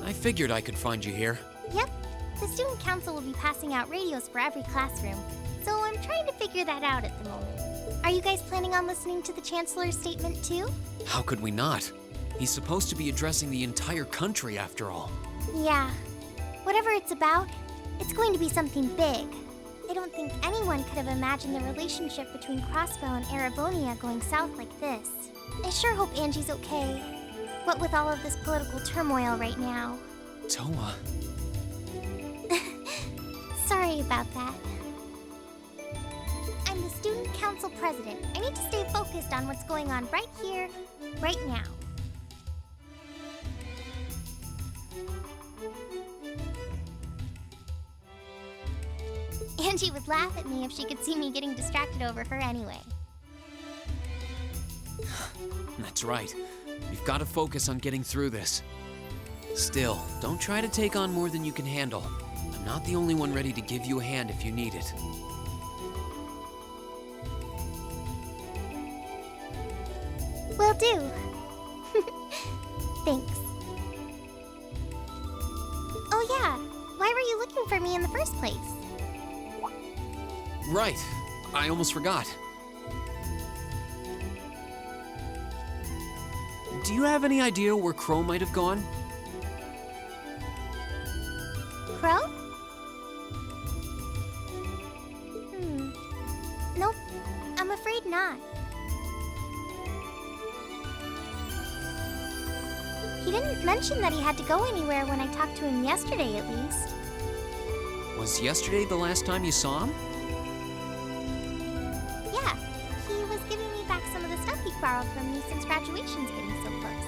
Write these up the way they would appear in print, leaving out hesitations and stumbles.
I figured I could find you here. Yep. The student council will be passing out radios for every classroom, so I'm trying to figure that out at the moment. Are you guys planning on listening to the Chancellor's statement too? How could we not? He's supposed to be addressing the entire country after all. Yeah. Whatever it's about, it's going to be something big. I don't think anyone could have imagined the relationship between Crossbow and Erebonia going south like this. I sure hope Angie's okay. What with all of this political turmoil right now. Toa. Sorry about that. I'm the student council president. I need to stay focused on what's going on right here, right now. Angie would laugh at me if she could see me getting distracted over her anyway. That's right. You've got to focus on getting through this. Still, don't try to take on more than you can handle. I'm not the only one ready to give you a hand if you need it. Will do. Thanks. Oh yeah, why were you looking for me in the first place? Right. I almost forgot. Do you have any idea where Crow might have gone? Crow? Nope, I'm afraid not. He didn't mention that he had to go anywhere when I talked to him yesterday, at least. Was yesterday the last time you saw him? Yeah, he was giving me back some of the stuff he borrowed from me since graduation's getting so close.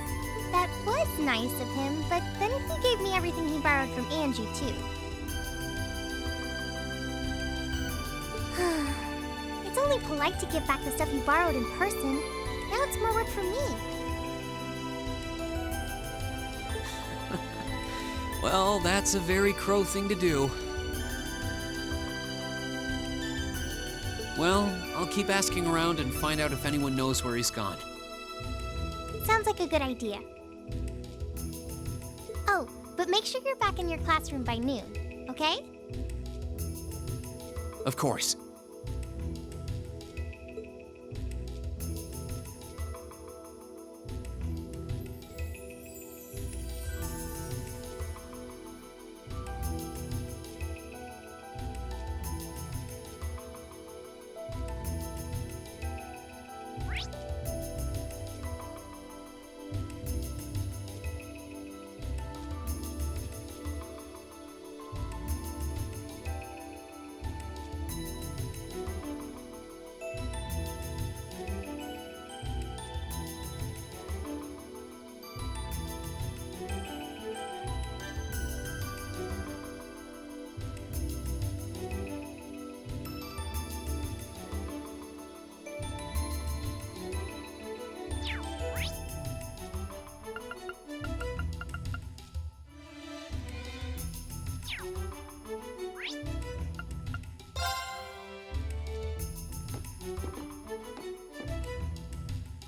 That was nice of him, but then he gave me everything he borrowed from Angie, too. It's only polite to give back the stuff you borrowed in person. Now it's more work for me. Well, that's a very Crow thing to do. Well, I'll keep asking around and find out if anyone knows where he's gone. Sounds like a good idea. Oh, but make sure you're back in your classroom by noon, okay? Of course.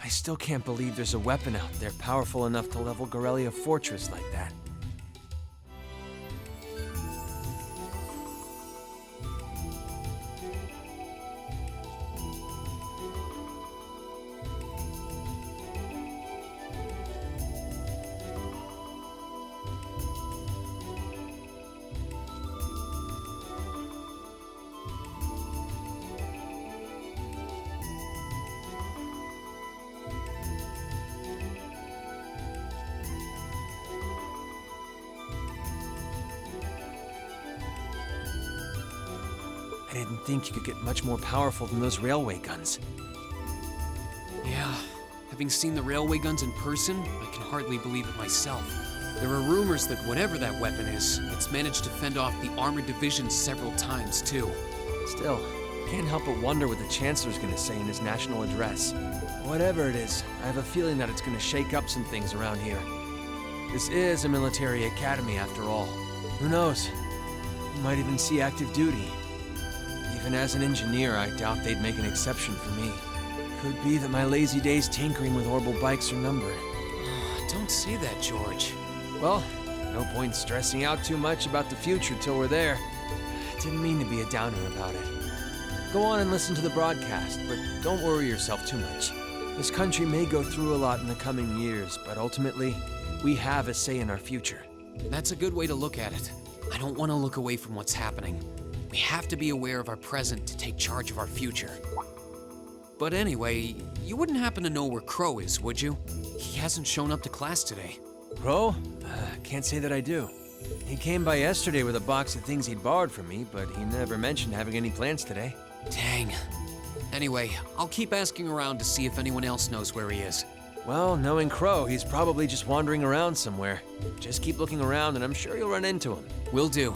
I still can't believe there's a weapon out there powerful enough to level Gorelia Fortress like that. I didn't think you could get much more powerful than those railway guns. Yeah, having seen the railway guns in person, I can hardly believe it myself. There are rumors that whatever that weapon is, it's managed to fend off the armored divisions several times, too. Still, can't help but wonder what the Chancellor's gonna say in his national address. Whatever it is, I have a feeling that it's gonna shake up some things around here. This is a military academy after all. Who knows? We might even see active duty. Even as an engineer, I doubt they'd make an exception for me. Could be that my lazy days tinkering with orbital bikes are numbered. Don't say that, George. Well, no point stressing out too much about the future till we're there. Didn't mean to be a downer about it. Go on and listen to the broadcast, but don't worry yourself too much. This country may go through a lot in the coming years, but ultimately, we have a say in our future. That's a good way to look at it. I don't want to look away from what's happening. We have to be aware of our present to take charge of our future. But anyway, you wouldn't happen to know where Crow is, would you? He hasn't shown up to class today. Crow? Can't say that I do. He came by yesterday with a box of things he'd borrowed from me, but he never mentioned having any plans today. Dang. Anyway, I'll keep asking around to see if anyone else knows where he is. Well, knowing Crow, he's probably just wandering around somewhere. Just keep looking around and I'm sure you'll run into him. Will do.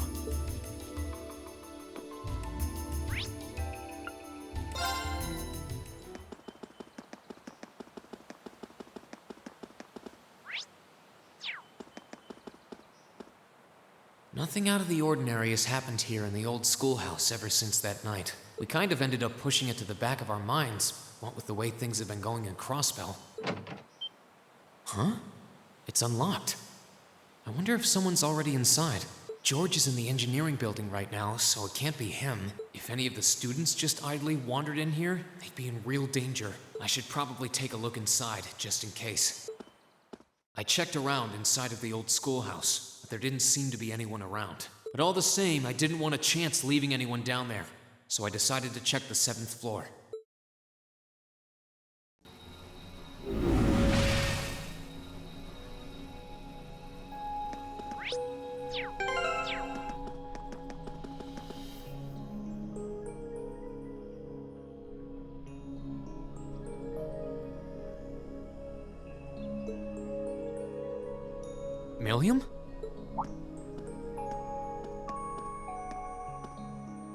Nothing out of the ordinary has happened here in the old schoolhouse ever since that night. We kind of ended up pushing it to the back of our minds, what with the way things have been going in Crossbell. Huh? It's unlocked. I wonder if someone's already inside. George is in the engineering building right now, so it can't be him. If any of the students just idly wandered in here, they'd be in real danger. I should probably take a look inside, just in case. I checked around inside of the old schoolhouse, but there didn't seem to be anyone around. But all the same, I didn't want a chance leaving anyone down there, so I decided to check the 7th floor. Milliam?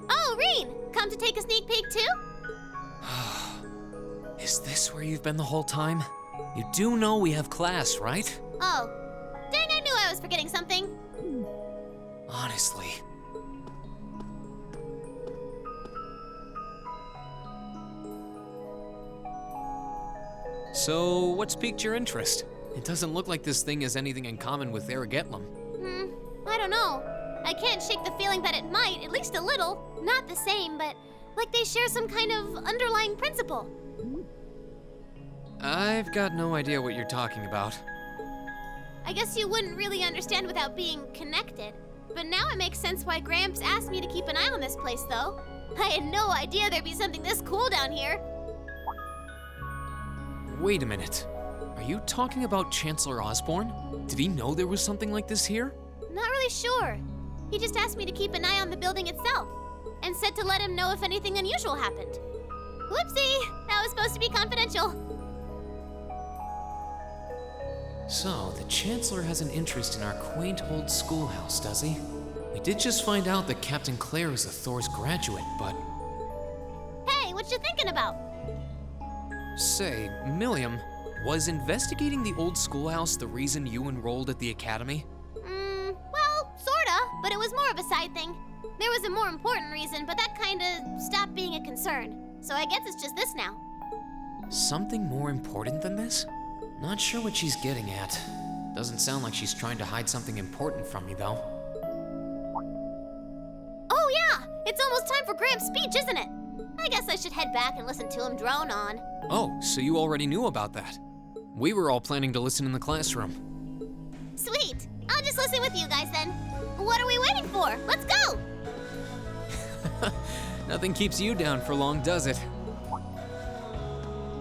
Oh, Rain! Come to take a sneak peek too? Is this swear you've been the whole time? You do know we have class, right? Oh. Dang, I knew I was forgetting something. Honestly. So, what's piqued your interest? It doesn't look like this thing has anything in common with Aragetlum. I don't know. I can't shake the feeling that it might, at least a little. Not the same, but like they share some kind of underlying principle. I've got no idea what you're talking about. I guess you wouldn't really understand without being connected. But now it makes sense why Gramps asked me to keep an eye on this place, though. I had no idea there'd be something this cool down here. Wait a minute. Are you talking about Chancellor Osborne? Did he know there was something like this here? Not really sure. He just asked me to keep an eye on the building itself, and said to let him know if anything unusual happened. Whoopsie! That was supposed to be confidential. So, the Chancellor has an interest in our quaint old schoolhouse, does he? We did just find out that Captain Claire is a Thor's graduate, but... Hey, what you thinking about? Say, Milliam, was investigating the old schoolhouse the reason you enrolled at the academy? Well, sorta, but it was more of a side thing. There was a more important reason, but that kinda stopped being a concern. So I guess it's just this now. Something more important than this? Not sure what she's getting at. Doesn't sound like she's trying to hide something important from me, though. Oh yeah! It's almost time for Gramps' speech, isn't it? I guess I should head back and listen to him drone on. Oh, so you already knew about that. We were all planning to listen in the classroom. Sweet! I'll just listen with you guys then. What are we waiting for? Let's go! Nothing keeps you down for long, does it?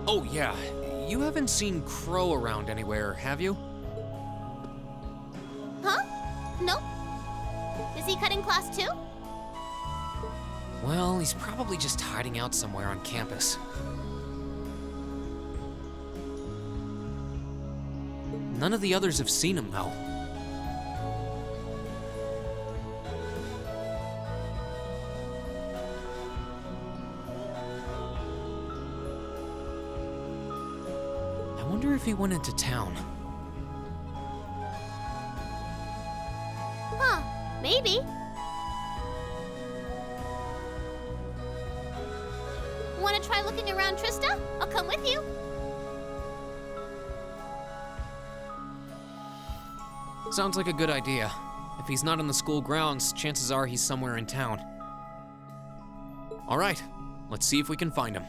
Oh yeah, you haven't seen Crow around anywhere, have you? Huh? Nope. Is he cutting class too? Well, he's probably just hiding out somewhere on campus. None of the others have seen him, though. I wonder if he went into town. Huh, maybe. Wanna try looking around, Trista? I'll come with you. Sounds like a good idea. If he's not on the school grounds, chances are he's somewhere in town. All right, let's see if we can find him.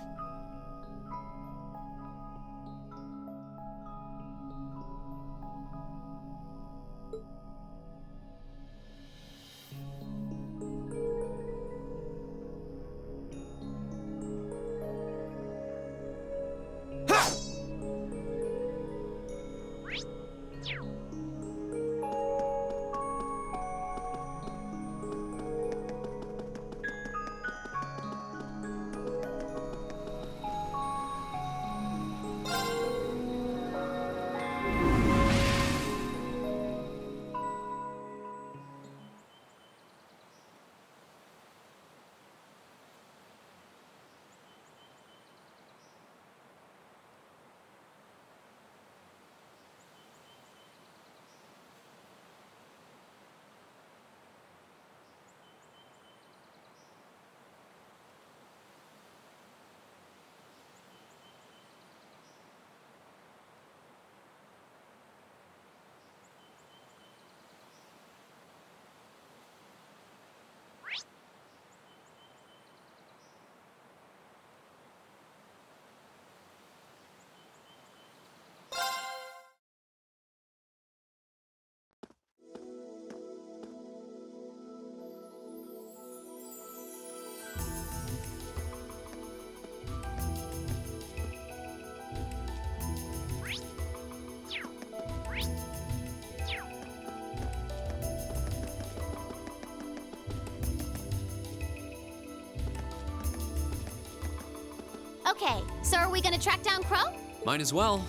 Okay, so are we gonna track down Crow? Might as well.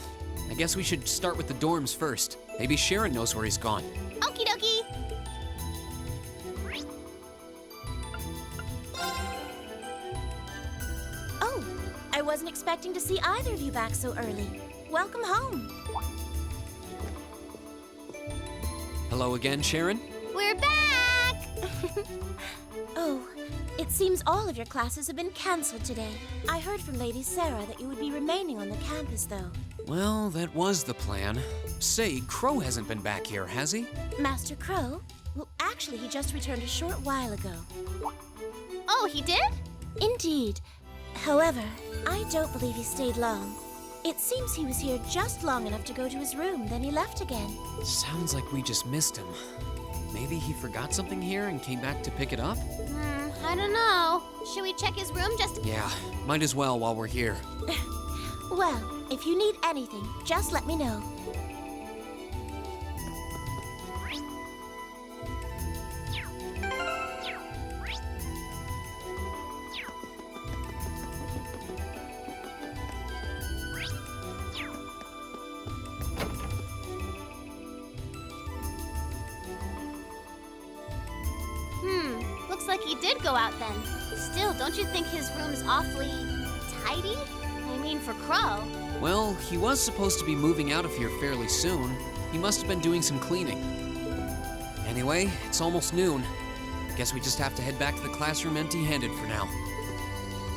I guess we should start with the dorms first. Maybe Sharon knows where he's gone. Okie dokie. Oh, I wasn't expecting to see either of you back so early. Welcome home. Hello again, Sharon? We're back! Oh, it seems all of your classes have been canceled today. I heard from Lady Sarah that you would be remaining on the campus, though. Well, that was the plan. Say, Crow hasn't been back here, has he? Master Crow? Well, actually, he just returned a short while ago. Oh, he did? Indeed. However, I don't believe he stayed long. It seems he was here just long enough to go to his room, then he left again. Sounds like we just missed him. Maybe he forgot something here and came back to pick it up? I don't know. Should we check his room just... Yeah, might as well while we're here. Well, if you need anything, just let me know. Looks like he did go out then. Still, don't you think his room's awfully... tidy? I mean, for Crow. Well, he was supposed to be moving out of here fairly soon. He must have been doing some cleaning. Anyway, it's almost noon. Guess we just have to head back to the classroom empty-handed for now.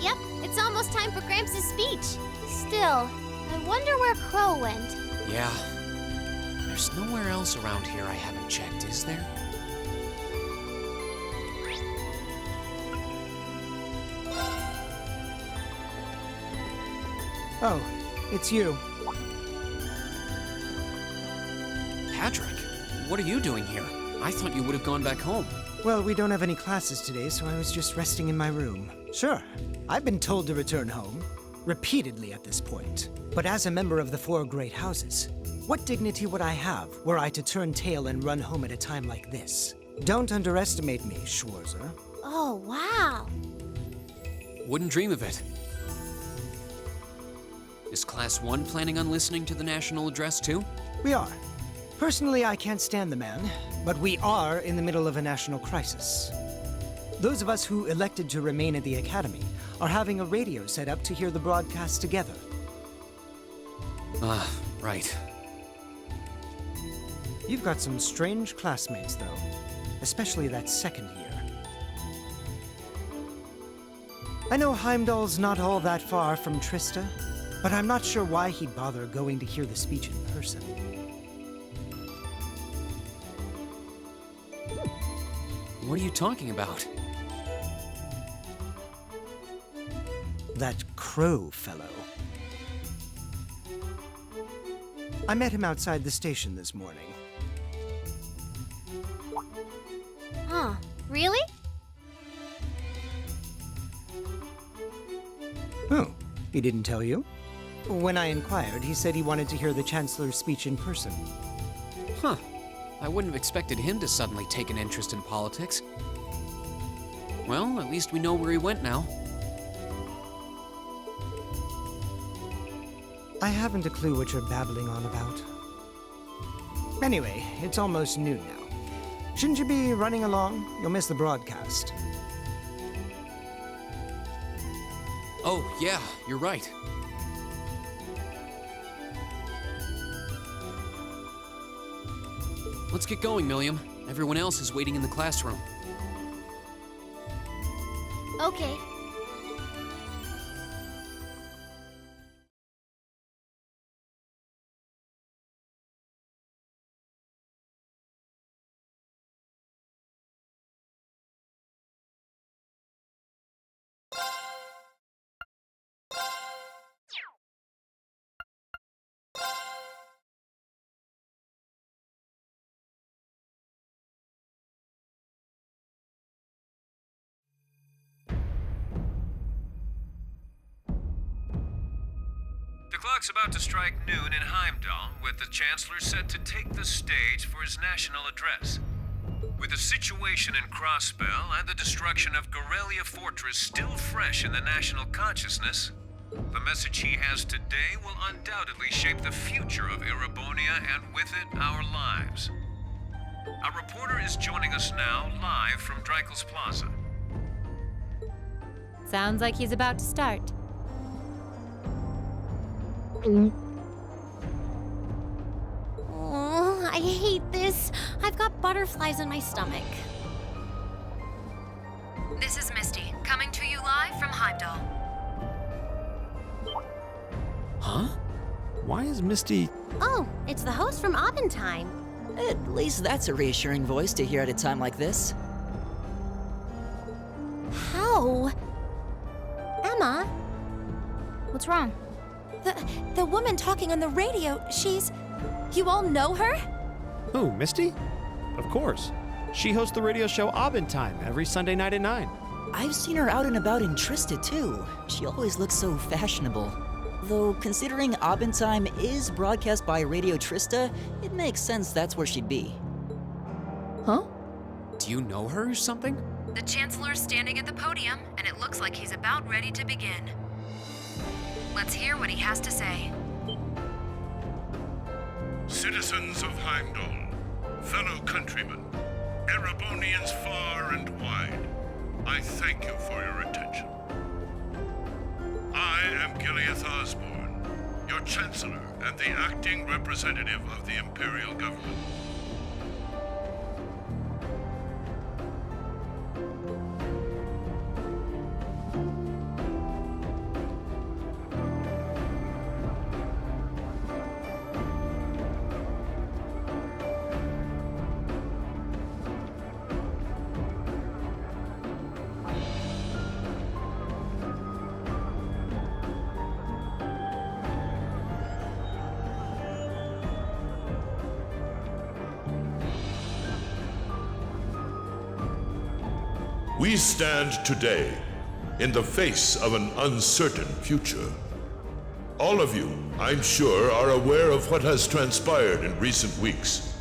Yep, it's almost time for Gramps' speech. Still, I wonder where Crow went. Yeah. There's nowhere else around here I haven't checked, is there? Oh, it's you. Patrick, what are you doing here? I thought you would have gone back home. Well, we don't have any classes today, so I was just resting in my room. Sure, I've been told to return home, repeatedly at this point. But as a member of the Four Great Houses, what dignity would I have were I to turn tail and run home at a time like this? Don't underestimate me, Schwarzer. Oh, wow. Wouldn't dream of it. Is Class 1 planning on listening to the national address too? We are. Personally, I can't stand the man, but we are in the middle of a national crisis. Those of us who elected to remain at the Academy are having a radio set up to hear the broadcast together. Ah, right. You've got some strange classmates, though. Especially that second year. I know Heimdall's not all that far from Trista, but I'm not sure why he'd bother going to hear the speech in person. What are you talking about? That Crow fellow. I met him outside the station this morning. Huh, really? Oh, he didn't tell you? When I inquired, he said he wanted to hear the Chancellor's speech in person. Huh. I wouldn't have expected him to suddenly take an interest in politics. Well, at least we know where he went now. I haven't a clue what you're babbling on about. Anyway, it's almost noon now. Shouldn't you be running along? You'll miss the broadcast. Oh, yeah, you're right. Let's get going, Milliam. Everyone else is waiting in the classroom. Okay. The clock's about to strike noon in Heimdall, with the Chancellor set to take the stage for his national address. With the situation in Crossbell and the destruction of Gorelia Fortress still fresh in the national consciousness, the message he has today will undoubtedly shape the future of Erebonia and with it, our lives. Our reporter is joining us now live from Dreikel's Plaza. Sounds like he's about to start. Oh, I hate this. I've got butterflies in my stomach. This is Misty, coming to you live from Heimdall. Huh? Why is Misty... Oh, it's the host from Abendheim. At least that's a reassuring voice to hear at a time like this. How? Emma? What's wrong? The woman talking on the radio, she's... You all know her? Who, Misty? Of course. She hosts the radio show Abendheim every Sunday night at 9. I've seen her out and about in Trista, too. She always looks so fashionable. Though, considering Abendheim is broadcast by Radio Trista, it makes sense that's where she'd be. Do you know her or something? The Chancellor's standing at the podium, and it looks like he's about ready to begin. Let's hear what he has to say. Citizens of Heimdall, fellow countrymen, Erebonians far and wide, I thank you for your attention. I am Gileath Osborne, your Chancellor and the acting representative of the Imperial Government. We stand today in the face of an uncertain future. All of you, I'm sure, are aware of what has transpired in recent weeks.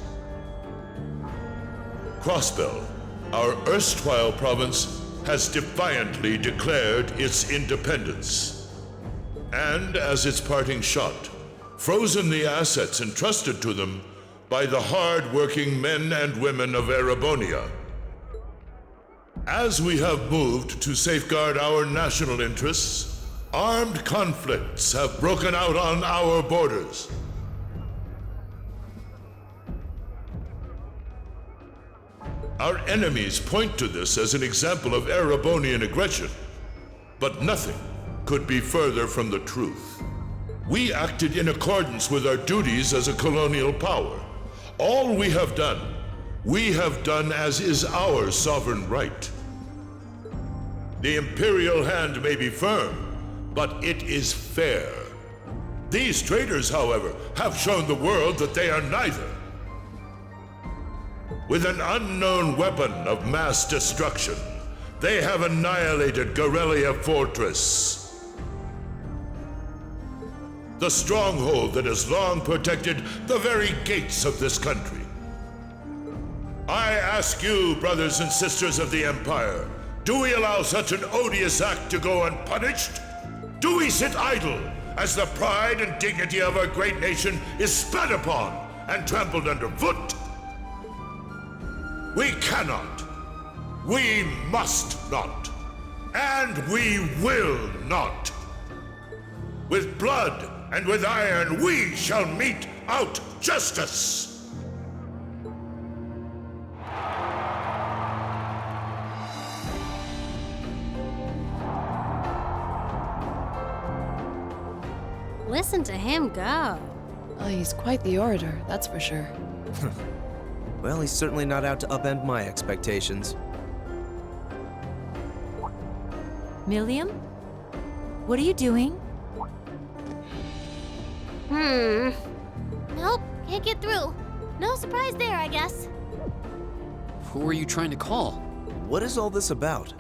Crossbell, our erstwhile province, has defiantly declared its independence. And as its parting shot, frozen the assets entrusted to them by the hard-working men and women of Erebonia. As we have moved to safeguard our national interests, armed conflicts have broken out on our borders. Our enemies point to this as an example of Erebonian aggression, but nothing could be further from the truth. We acted in accordance with our duties as a colonial power. All we have done as is our sovereign right. The Imperial hand may be firm, but it is fair. These traitors, however, have shown the world that they are neither. With an unknown weapon of mass destruction, they have annihilated Gorelia Fortress, the stronghold that has long protected the very gates of this country. I ask you, brothers and sisters of the Empire, do we allow such an odious act to go unpunished? Do we sit idle as the pride and dignity of our great nation is spat upon and trampled underfoot? We cannot, we must not, and we will not. With blood and with iron we shall mete out justice. Listen to him go. Oh, he's quite the orator, that's for sure. Well, he's certainly not out to upend my expectations. Milliam? What are you doing? Nope, can't get through. No surprise there, I guess. Who are you trying to call? What is all this about?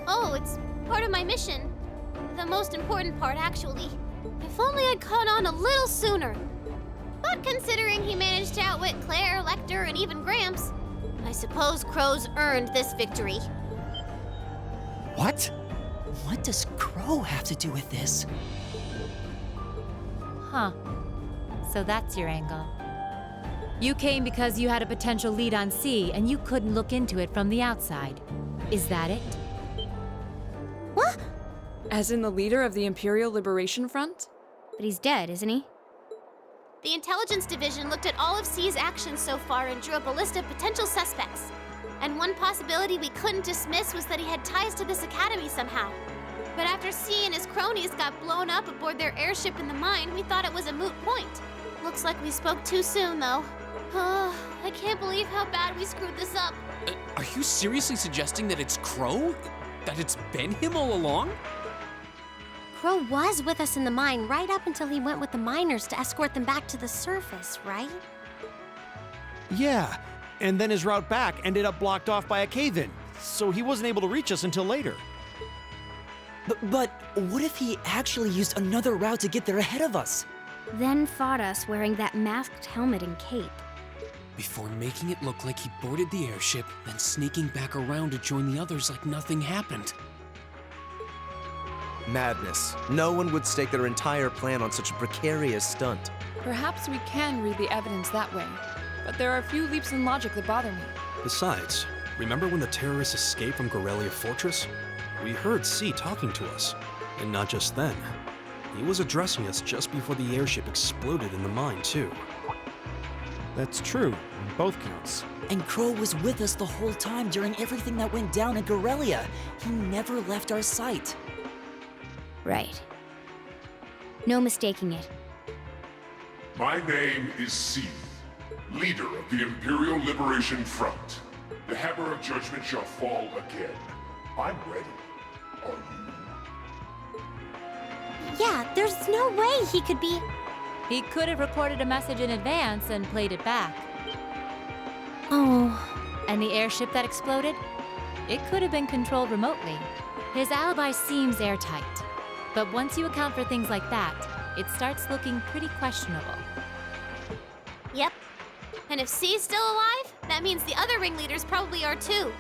Oh, it's part of my mission. The most important part, actually. If only I'd caught on a little sooner. But considering he managed to outwit Claire, Lecter, and even Gramps, I suppose Crow's earned this victory. What? What does Crow have to do with this? Huh. So that's your angle. You came because you had a potential lead on C and you couldn't look into it from the outside. Is that it? What? As in the leader of the Imperial Liberation Front? But he's dead, isn't he? The Intelligence Division looked at all of C's actions so far and drew up a list of potential suspects. And one possibility we couldn't dismiss was that he had ties to this academy somehow. But after C and his cronies got blown up aboard their airship in the mine, we thought it was a moot point. Looks like we spoke too soon, though. Oh, I can't believe how bad we screwed this up. Are you seriously suggesting that it's Crow? That it's been him all along? Crow was with us in the mine right up until he went with the miners to escort them back to the surface, right? Yeah, and then his route back ended up blocked off by a cave-in, so he wasn't able to reach us until later. But what if he actually used another route to get there ahead of us? Then fought us wearing that masked helmet and cape. Before making it look like he boarded the airship, then sneaking back around to join the others like nothing happened. Madness. No one would stake their entire plan on such a precarious stunt. Perhaps we can read the evidence that way, but there are a few leaps in logic that bother me. Besides, remember when the terrorists escaped from Gorelia Fortress? We heard C talking to us. And not just then. He was addressing us just before the airship exploded in the mine, too. That's true, on both counts. And Crow was with us the whole time during everything that went down in Gorelia. He never left our sight. Right. No mistaking it. My name is C, leader of the Imperial Liberation Front. The hammer of judgment shall fall again. I'm ready. Are you? Yeah, there's no way he could be... He could have recorded a message in advance and played it back. Oh... And the airship that exploded? It could have been controlled remotely. His alibi seems airtight. But once you account for things like that, it starts looking pretty questionable. Yep. And if C's still alive, that means the other ringleaders probably are too.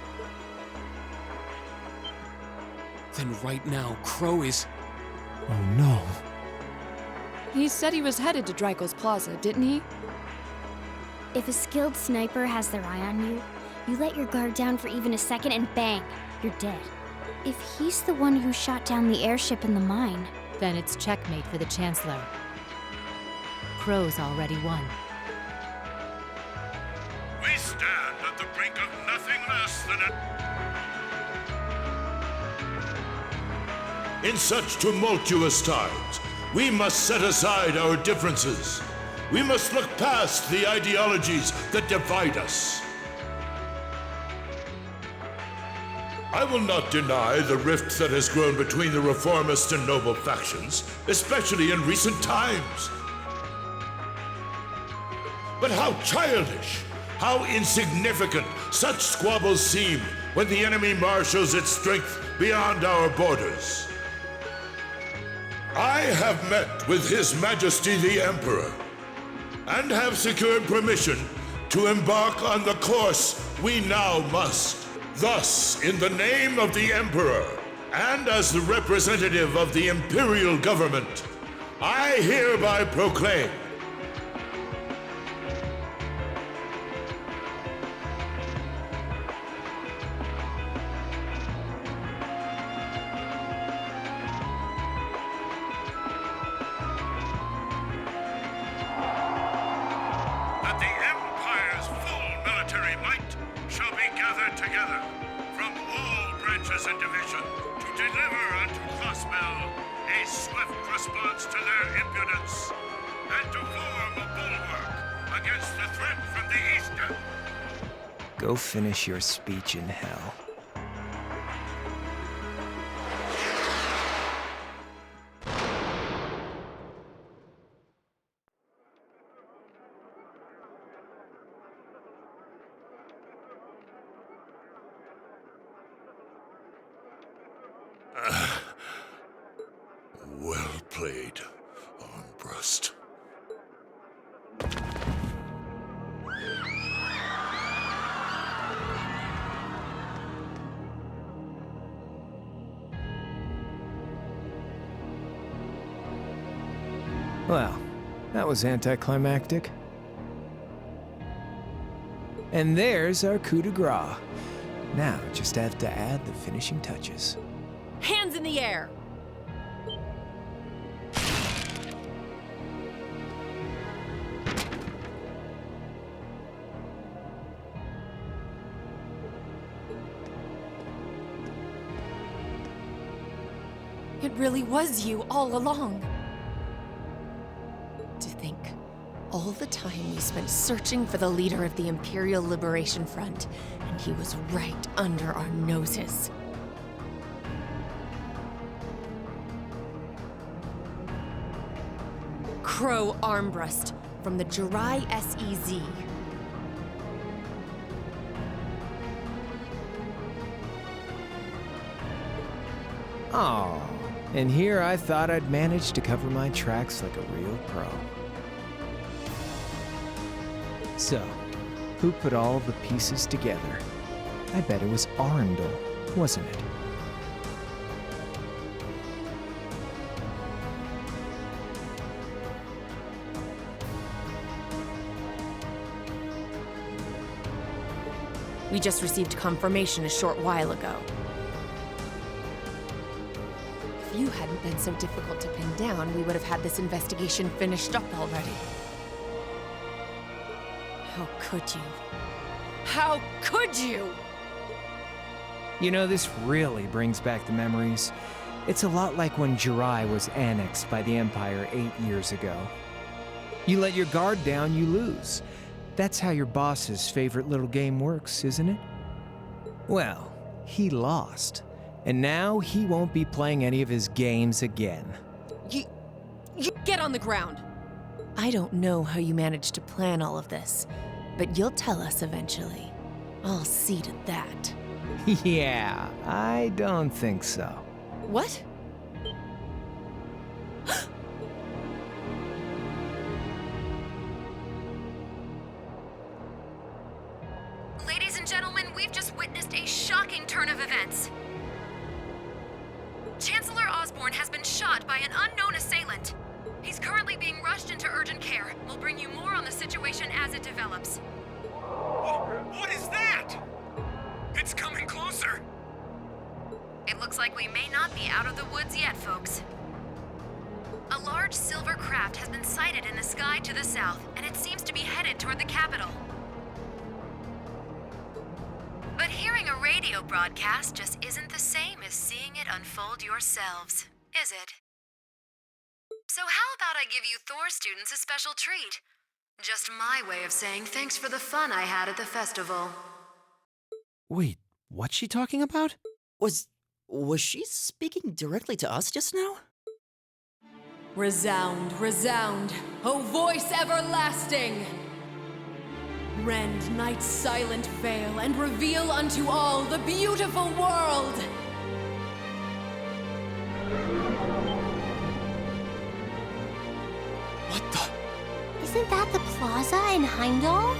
Then right now, Crow is... Oh no. He said he was headed to Dreikel's Plaza, didn't he? If a skilled sniper has their eye on you, you let your guard down for even a second and bang, you're dead. If he's the one who shot down the airship in the mine, then it's checkmate for the Chancellor. Crow's already won. We stand at the brink of nothing less than a... In such tumultuous times, we must set aside our differences. We must look past the ideologies that divide us. I will not deny the rift that has grown between the reformist and noble factions, especially in recent times. But how childish, how insignificant such squabbles seem when the enemy marshals its strength beyond our borders. I have met with His Majesty the Emperor, and have secured permission to embark on the course we now must. Thus, in the name of the Emperor, and as the representative of the Imperial Government, I hereby proclaim that the Empire's full military might shall be gathered together from all branches and division to deliver unto Crossbell a swift response to their impudence and to form a bulwark against the threat from the east. Go finish your speech in hell. well played, Armbrust. Well, that was anticlimactic. And there's our coup de grace. Now, just have to add the finishing touches. Hands in the air! really was you all along. To think, all the time we spent searching for the leader of the Imperial Liberation Front, and he was right under our noses. Crow Armbrust from the Jirai SEZ. Aw, and here I thought I'd managed to cover my tracks like a real pro. So, who put all the pieces together? I bet it was Arundel, wasn't it? We just received confirmation a short while ago. If you hadn't been so difficult to pin down, we would have had this investigation finished up already. How could you? How could you? You know, this really brings back the memories. It's a lot like when Jirai was annexed by the Empire 8 years ago. You let your guard down, you lose. That's how your boss's favorite little game works, isn't it? Well, he lost. And now he won't be playing any of his games again. You get on the ground! I don't know how you managed to plan all of this, but you'll tell us eventually. I'll see to that. Yeah, I don't think so. What? Ladies and gentlemen, we've just witnessed a shocking turn of events. Chancellor Osborne has been shot by an unknown assailant. He's currently being rushed into urgent care. We'll bring you more on the situation as it develops. What is that? It's coming closer. It looks like we may not be out of the woods yet, folks. A large silver craft has been sighted in the sky to the south, and it seems to be headed toward the capital. But hearing a radio broadcast just isn't the same as seeing it unfold yourselves, is it? So how about I give you Thor students a special treat? Just my way of saying thanks for the fun I had at the festival. Wait, what's she talking about? Was she speaking directly to us just now? Resound, resound, O voice everlasting! Rend night's silent veil and reveal unto all the beautiful world! What the? Isn't that the plaza in Heimdall?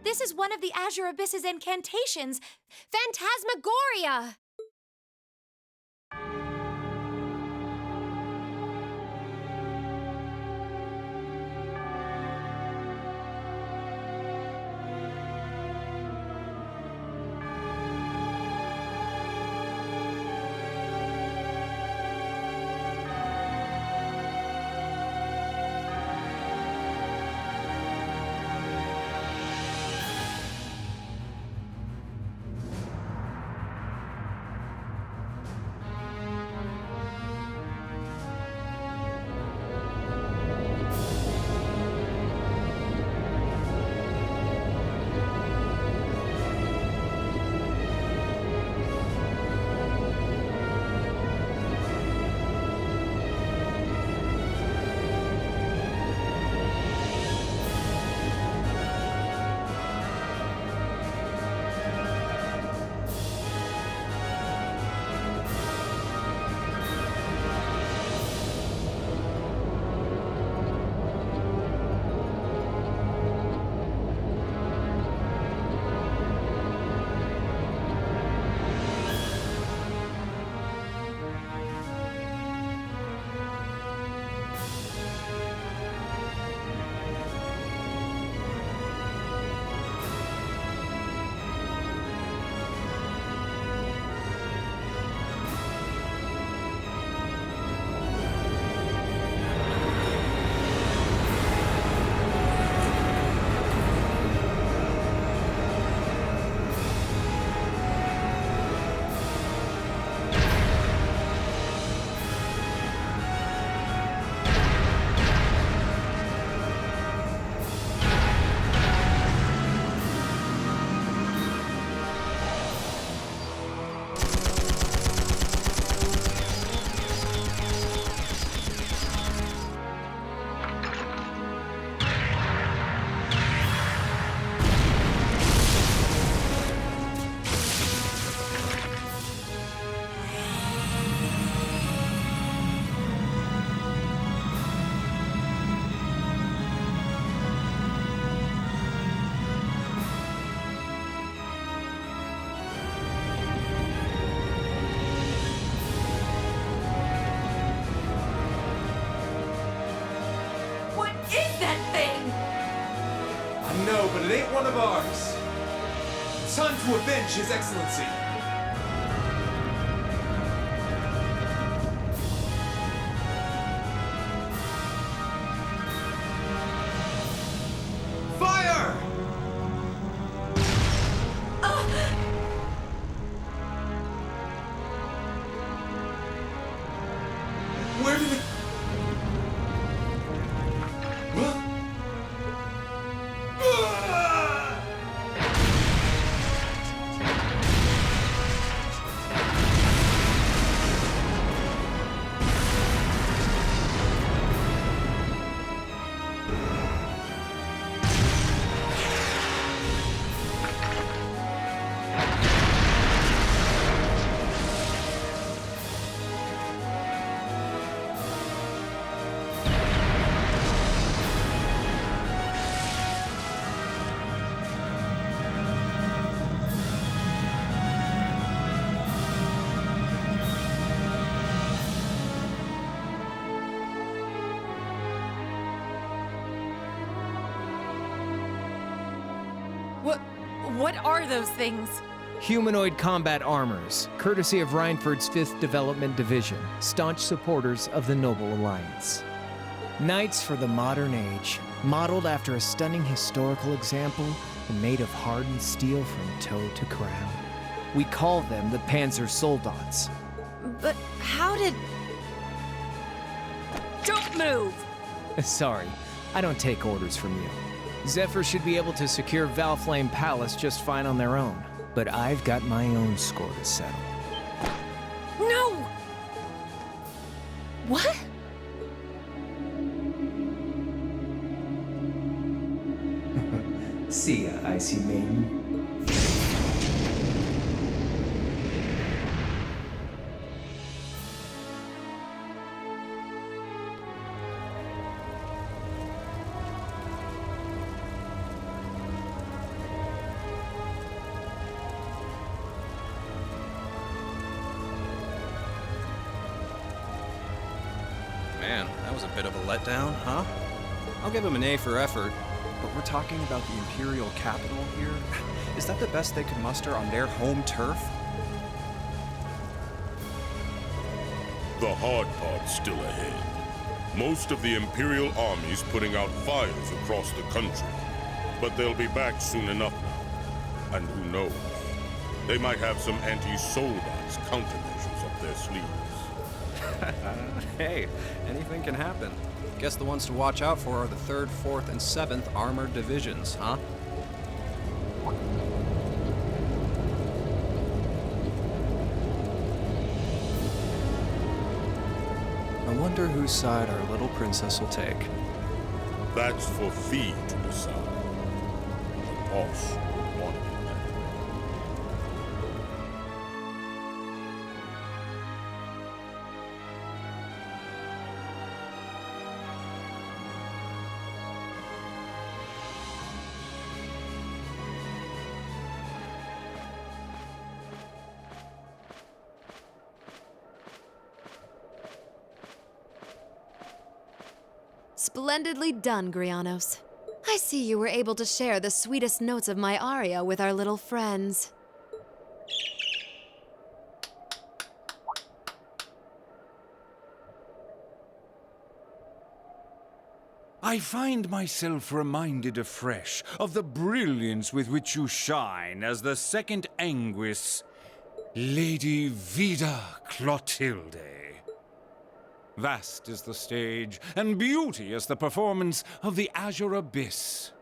This is one of the Azure Abyss's incantations, Phantasmagoria! is that thing? I know, but it ain't one of ours. It's time to avenge His Excellency. Fire! Where did it... Huh? What are those things? Humanoid combat armors, courtesy of Reinford's 5th Development Division, staunch supporters of the Noble Alliance. Knights for the modern age, modeled after a stunning historical example and made of hardened steel from toe to crown. We call them the Panzer Soldats. But how did... Don't move! Sorry, I don't take orders from you. Zephyr should be able to secure Valflame Palace just fine on their own, but I've got my own score to settle. No! What? See ya, Icy Maiden. Man, that was a bit of a letdown, huh? I'll give him an A for effort. But we're talking about the Imperial capital here? Is that the best they could muster on their home turf? The hard part's still ahead. Most of the Imperial army's putting out fires across the country. But they'll be back soon enough now. And who knows? They might have some anti-Soldats countermeasures up their sleeves. Hey, anything can happen. Guess the ones to watch out for are the 3rd, 4th, and 7th Armored Divisions, huh? I wonder whose side our little princess will take. That's for Fee to decide. The boss will want it. Splendidly done, Grianos. I see you were able to share the sweetest notes of my aria with our little friends. I find myself reminded afresh of the brilliance with which you shine as the second Anguis, Lady Vida Clotilde. Vast is the stage, and beauteous the performance of the Azure Abyss.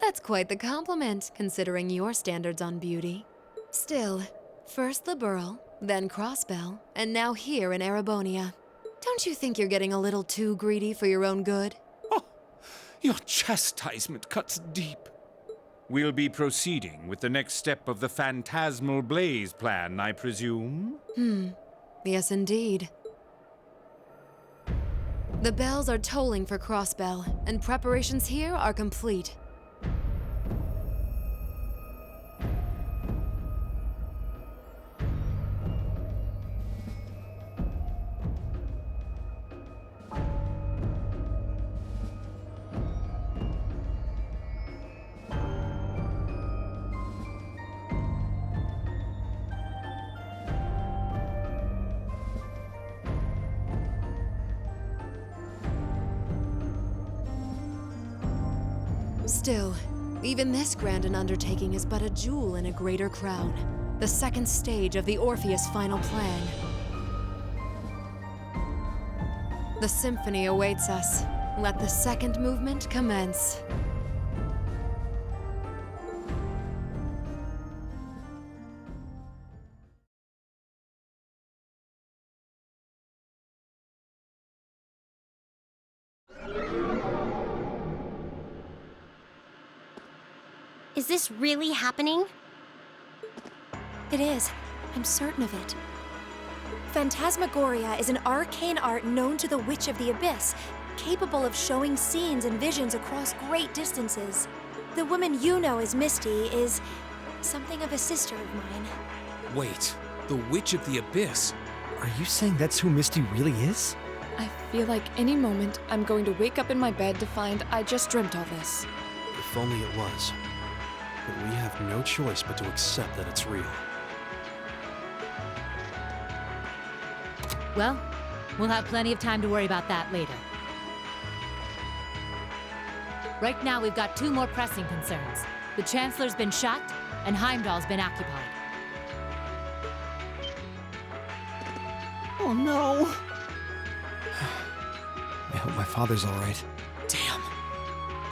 That's quite the compliment, considering your standards on beauty. Still, first Liberl, then Crossbell, and now here in Erebonia. Don't you think you're getting a little too greedy for your own good? Oh, your chastisement cuts deep. We'll be proceeding with the next step of the Phantasmal Blaze plan, I presume? Yes, indeed. The bells are tolling for Crossbell, and preparations here are complete. Still, even this grand an undertaking is but a jewel in a greater crown. The second stage of the Orpheus final plan. The symphony awaits us. Let the second movement commence. Is this really happening? It is. I'm certain of it. Phantasmagoria is an arcane art known to the Witch of the Abyss, capable of showing scenes and visions across great distances. The woman you know as Misty is something of a sister of mine. Wait, the Witch of the Abyss? Are you saying that's who Misty really is? I feel like any moment I'm going to wake up in my bed to find I just dreamt all this. If only it was. But we have no choice but to accept that it's real. Well, we'll have plenty of time to worry about that later. Right now, we've got 2 more pressing concerns. The Chancellor's been shot, and Heimdall's been occupied. Oh no! I hope my father's alright. Damn.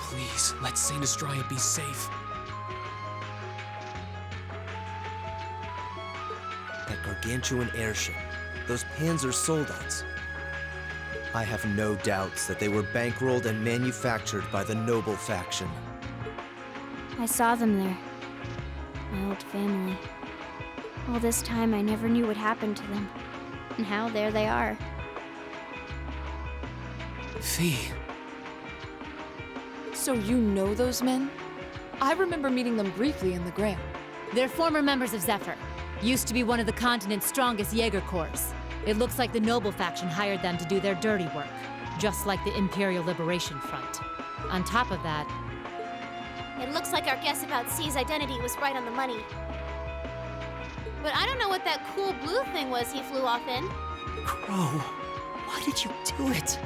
Please, let Saint Astraea be safe. That gargantuan airship. Those Panzer soldats. I have no doubts that they were bankrolled and manufactured by the noble faction. I saw them there. My old family. All this time I never knew what happened to them. And now there they are. Fee. So you know those men? I remember meeting them briefly in the Grail. They're former members of Zephyr. Used to be one of the continent's strongest Jaeger Corps. It looks like the Noble faction hired them to do their dirty work, just like the Imperial Liberation Front. On top of that... It looks like our guess about C's identity was right on the money. But I don't know what that cool blue thing was he flew off in. Crow, why did you do it?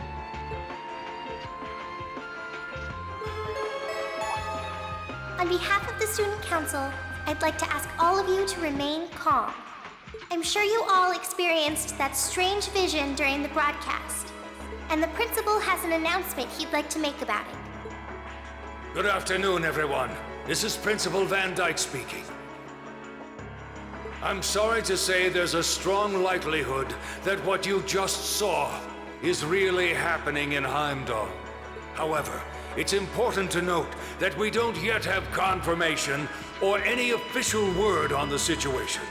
On behalf of the Student Council, I'd like to ask all of you to remain calm. I'm sure you all experienced that strange vision during the broadcast, and the principal has an announcement he'd like to make about it. Good afternoon, everyone. This is Principal Van Dyke speaking. I'm sorry to say there's a strong likelihood that what you just saw is really happening in Heimdall. However, it's important to note that we don't yet have confirmation or any official word on the situation.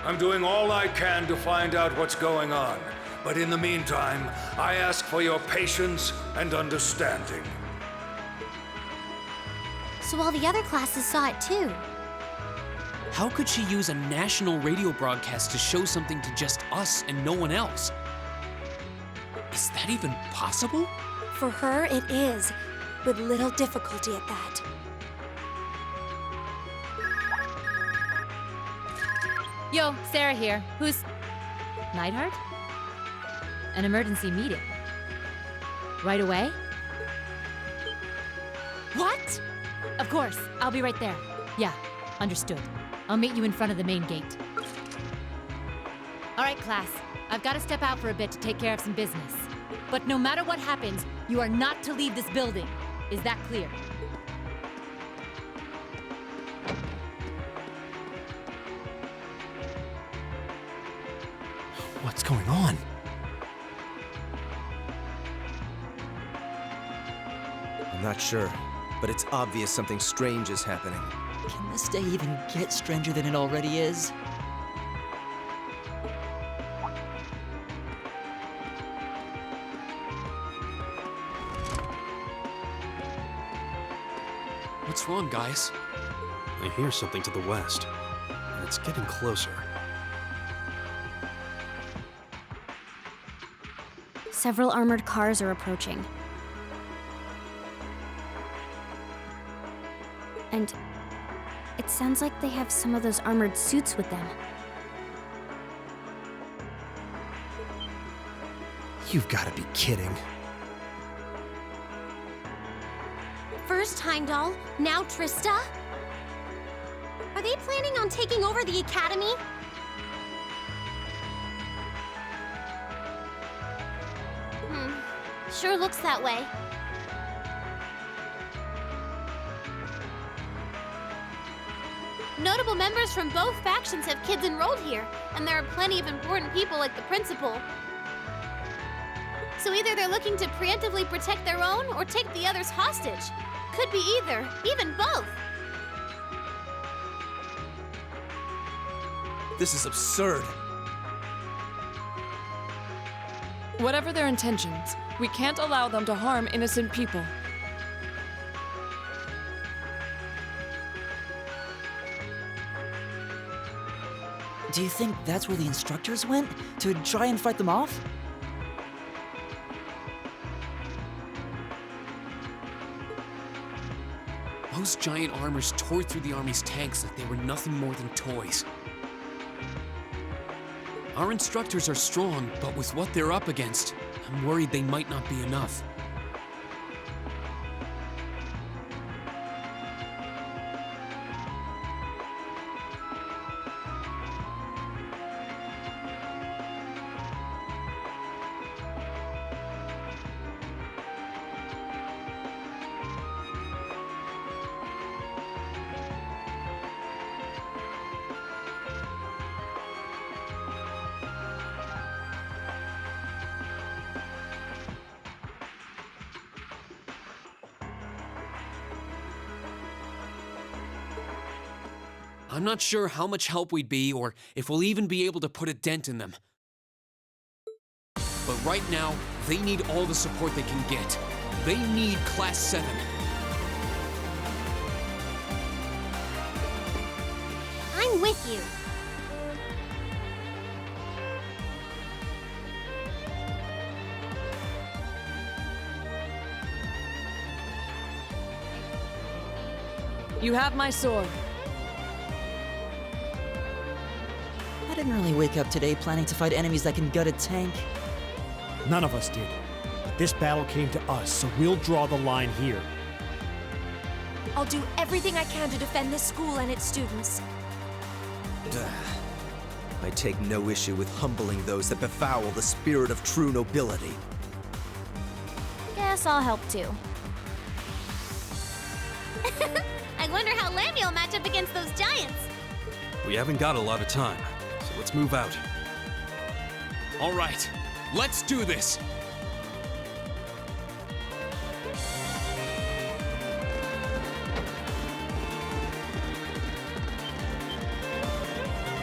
I'm doing all I can to find out what's going on, but in the meantime, I ask for your patience and understanding. So all the other classes saw it too. How could she use a national radio broadcast to show something to just us and no one else? Is that even possible? For her, it is, with little difficulty at that. Yo, Sarah here. Who's... Neidhart? An emergency meeting. Right away? What? Of course, I'll be right there. Yeah, understood. I'll meet you in front of the main gate. All right, class. I've got to step out for a bit to take care of some business. But no matter what happens, you are not to leave this building. Is that clear? What's going on? I'm not sure, but it's obvious something strange is happening. Can this day even get stranger than it already is? What's wrong, guys? I hear something to the west, and it's getting closer. Several armored cars are approaching. And it sounds like they have some of those armored suits with them. You've got to be kidding. First Heimdall, now Trista? Are they planning on taking over the Academy? Sure looks that way. Notable members from both factions have kids enrolled here, and there are plenty of important people like the principal. So either they're looking to preemptively protect their own or take the others hostage. Could be either, even both. This is absurd. Whatever their intentions, we can't allow them to harm innocent people. Do you think that's where the instructors went? To try and fight them off? Those giant armors tore through the army's tanks like they were nothing more than toys. Our instructors are strong, but with what they're up against, I'm worried they might not be enough. I'm not sure how much help we'd be, or if we'll even be able to put a dent in them. But right now, they need all the support they can get. They need Class 7. I'm with you. You have my sword. I didn't really wake up today planning to fight enemies that can gut a tank. None of us did. But this battle came to us, so we'll draw the line here. I'll do everything I can to defend this school and its students. I take no issue with humbling those that befoul the spirit of true nobility. Guess I'll help too. I wonder how Lambie will match up against those giants. We haven't got a lot of time, so let's move out. All right, let's do this!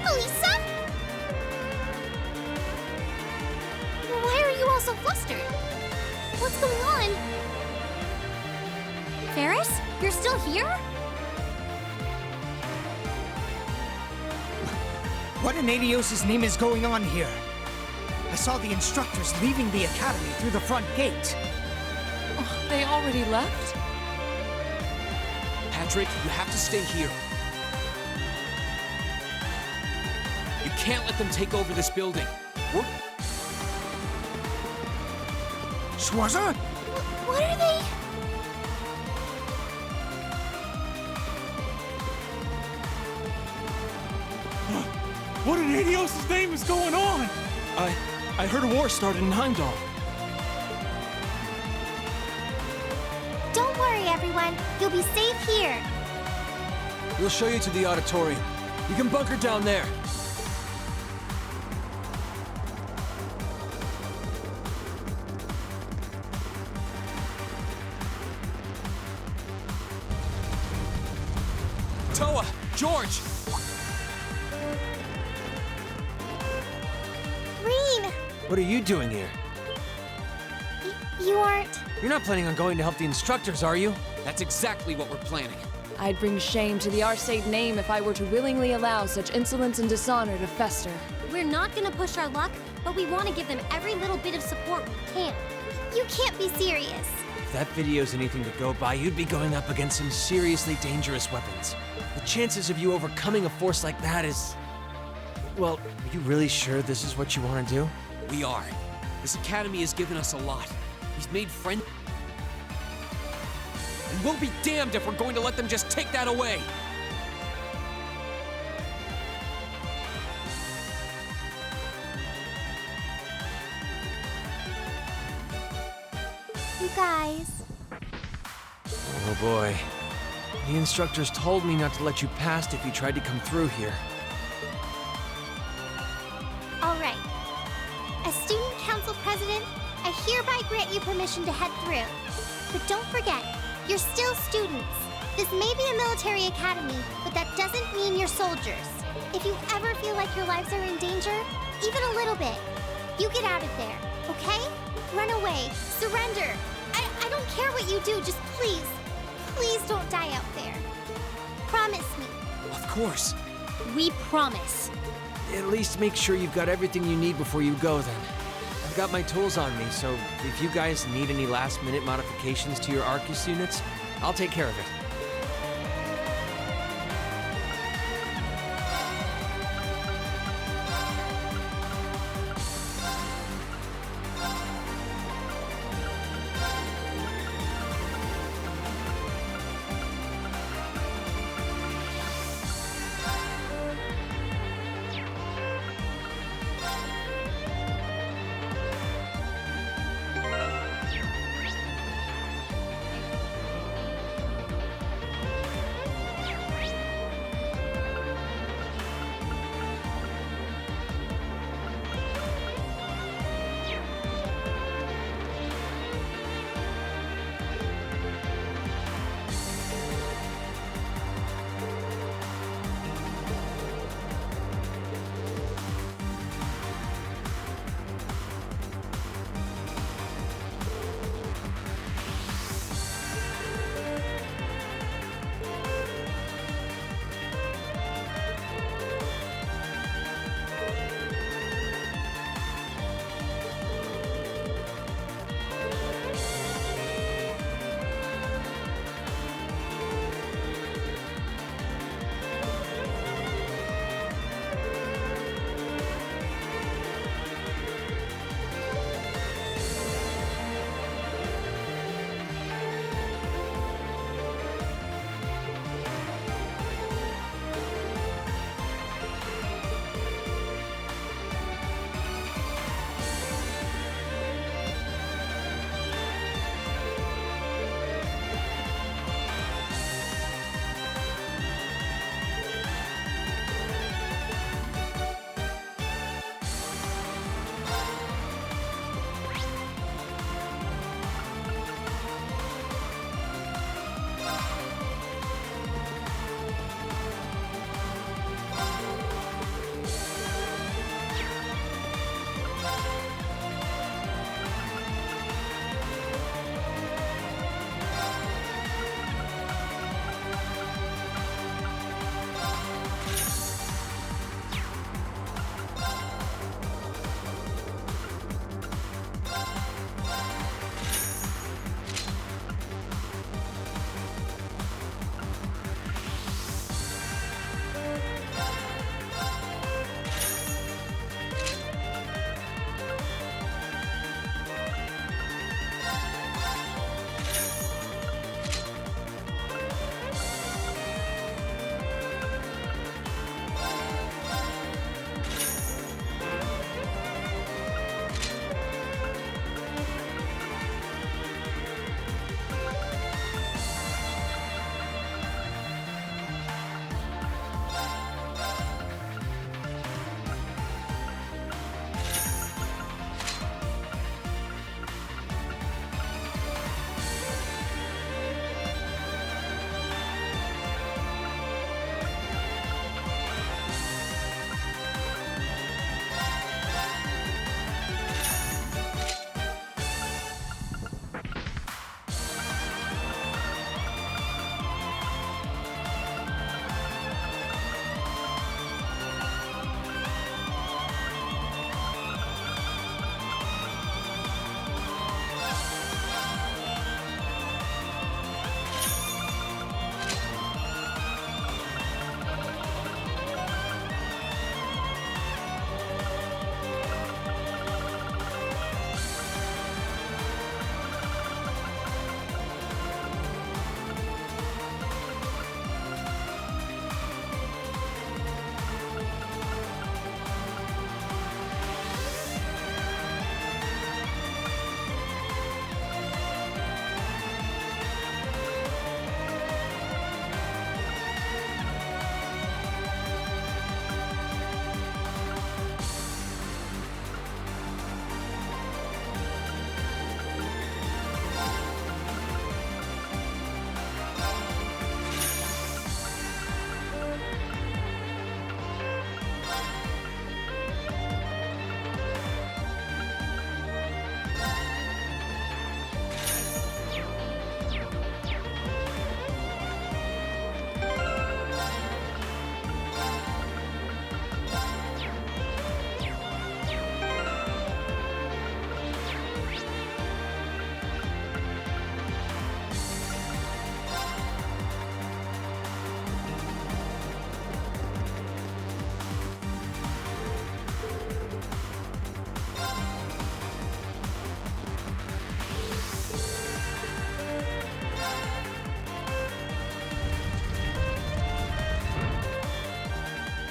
Elisa? Why are you all so flustered? What's going on? Ferris? You're still here? What in Adios' name is going on here? I saw the instructors leaving the academy through the front gate. Oh, they already left? Patrick, you have to stay here. You can't let them take over this building. Schwarzer? What are they? What in Adios' name is going on? I heard a war started in Heimdall. Don't worry, everyone. You'll be safe here. We'll show you to the auditorium. You can bunker down there. Toa! George! Rean! What are you doing here? You aren't... You're not planning on going to help the instructors, are you? That's exactly what we're planning. I'd bring shame to the Arcade name if I were to willingly allow such insolence and dishonor to fester. We're not gonna push our luck, but we want to give them every little bit of support we can. You can't be serious. If that video's anything to go by, you'd be going up against some seriously dangerous weapons. The chances of you overcoming a force like that is... Well, are you really sure this is what you want to do? We are. This academy has given us a lot. We've made friends. And we'll be damned if we're going to let them just take that away! You guys. Oh boy. The instructors told me not to let you past if you tried to come through here. All right. As student council president, I hereby grant you permission to head through. But don't forget, you're still students. This may be a military academy, but that doesn't mean you're soldiers. If you ever feel like your lives are in danger, even a little bit, you get out of there, okay? Run away. Surrender. I don't care what you do, just please don't die out there. Promise me. Of course. We promise. At least make sure you've got everything you need before you go then. I've got my tools on me, so if you guys need any last-minute modifications to your Arcus units, I'll take care of it.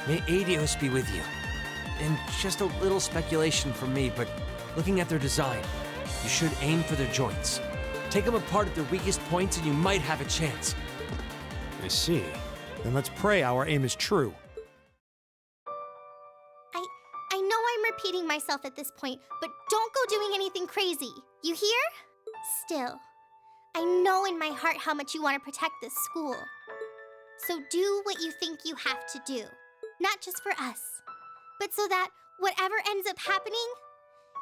May Adios be with you. And just a little speculation from me, but looking at their design, you should aim for their joints. Take them apart at their weakest points and you might have a chance. I see. Then let's pray our aim is true. I know I'm repeating myself at this point, but don't go doing anything crazy. You hear? Still, I know in my heart how much you want to protect this school. So do what you think you have to do. Not just for us, but so that whatever ends up happening,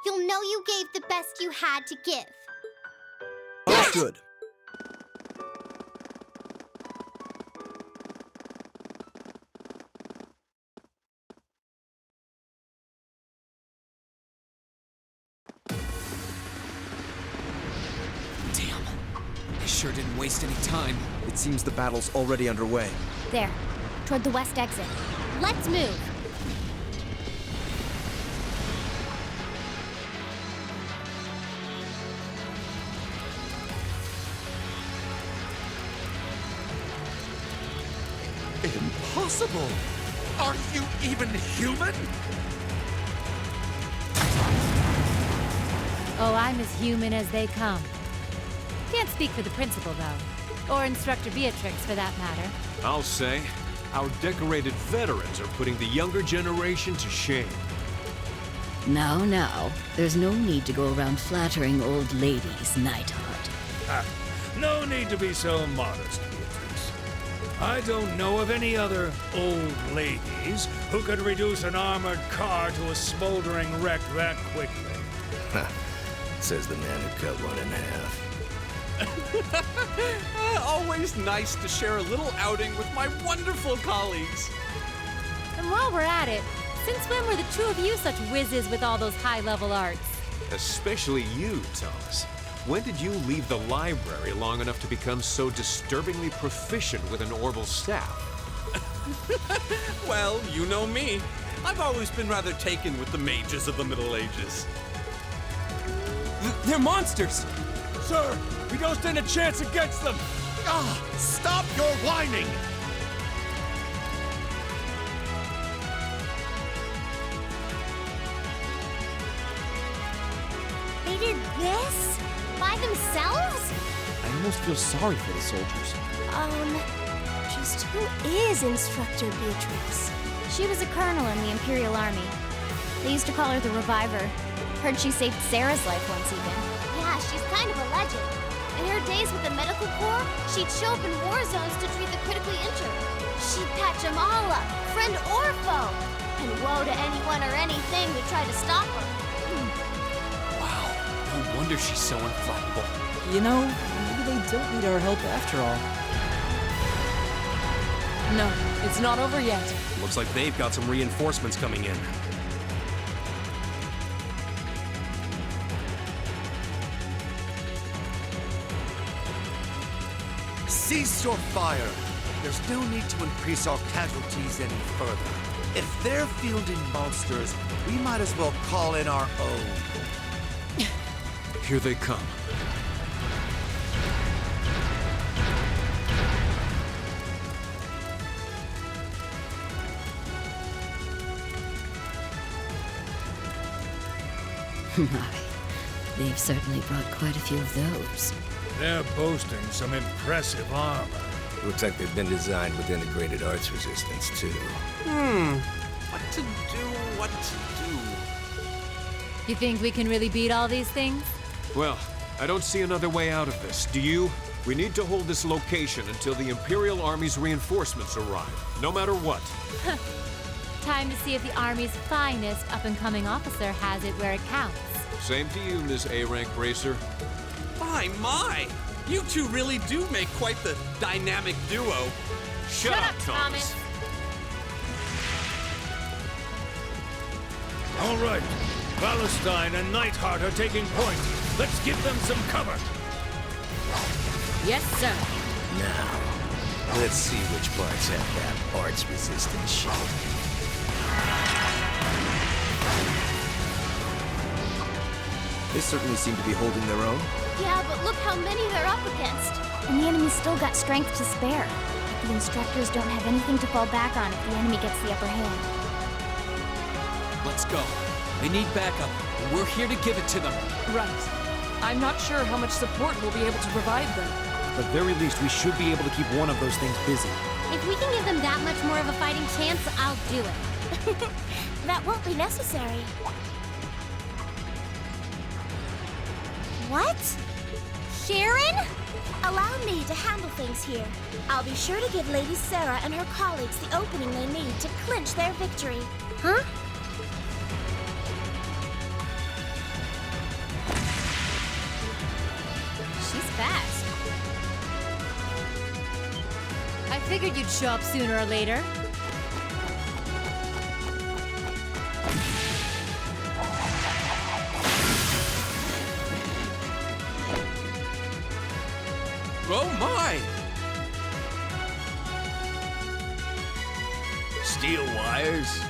you'll know you gave the best you had to give. Understood. Damn. They sure didn't waste any time. It seems the battle's already underway. There, toward the west exit. Let's move! Impossible! Are you even human? Oh, I'm as human as they come. Can't speak for the principal, though. Or Instructor Beatrix, for that matter. I'll say, our decorated veterans are putting the younger generation to shame. Now, there's no need to go around flattering old ladies, Nightheart. No need to be so modest, Beatrix. I don't know of any other old ladies who could reduce an armored car to a smoldering wreck that quickly. Says the man who cut one in half. Always nice to share a little outing with my wonderful colleagues. And while we're at it, since when were the two of you such whizzes with all those high-level arts? Especially you, Thomas. When did you leave the library long enough to become so disturbingly proficient with an orbital staff? Well, you know me. I've always been rather taken with the mages of the Middle Ages. They're monsters! Sir, we don't stand a chance against them! Stop your whining! They did this? By themselves? I almost feel sorry for the soldiers. Just who is Instructor Beatrix? She was a colonel in the Imperial Army. They used to call her the Reviver. Heard she saved Sarah's life once even. Yeah, she's kind of a legend. In her days with the medical corps, she'd show up in war zones to treat the critically injured. She'd patch them all up, friend or foe. And woe to anyone or anything who tried to stop her. Wow, no wonder she's so unflappable. You know, maybe they don't need our help after all. No, it's not over yet. Looks like they've got some reinforcements coming in. Cease your fire! There's no need to increase our casualties any further. If they're fielding monsters, we might as well call in our own. Here they come. My, they've certainly brought quite a few of those. They're boasting some impressive armor. Looks like they've been designed with integrated arts resistance, too. What to do? You think we can really beat all these things? Well, I don't see another way out of this. Do you? We need to hold this location until the Imperial Army's reinforcements arrive, no matter what. Time to see if the Army's finest up-and-coming officer has it where it counts. Same to you, Miss A-Rank Bracer. My! You two really do make quite the dynamic duo. Shut up, Thomas. All right, Palestine and Nightheart are taking point. Let's give them some cover. Yes, sir. Now, let's see which parts have that arts resistance shit. They certainly seem to be holding their own. Yeah, but look how many they're up against. And the enemy's still got strength to spare. I the instructors don't have anything to fall back on if the enemy gets the upper hand. Let's go. They need backup, and we're here to give it to them. Right. I'm not sure how much support we'll be able to provide them. At the very least, we should be able to keep one of those things busy. If we can give them that much more of a fighting chance, I'll do it. That won't be necessary. What? Sharon? Allow me to handle things here. I'll be sure to give Lady Sarah and her colleagues the opening they need to clinch their victory. Huh? She's fast. I figured you'd show up sooner or later. Oh my! Steel wires.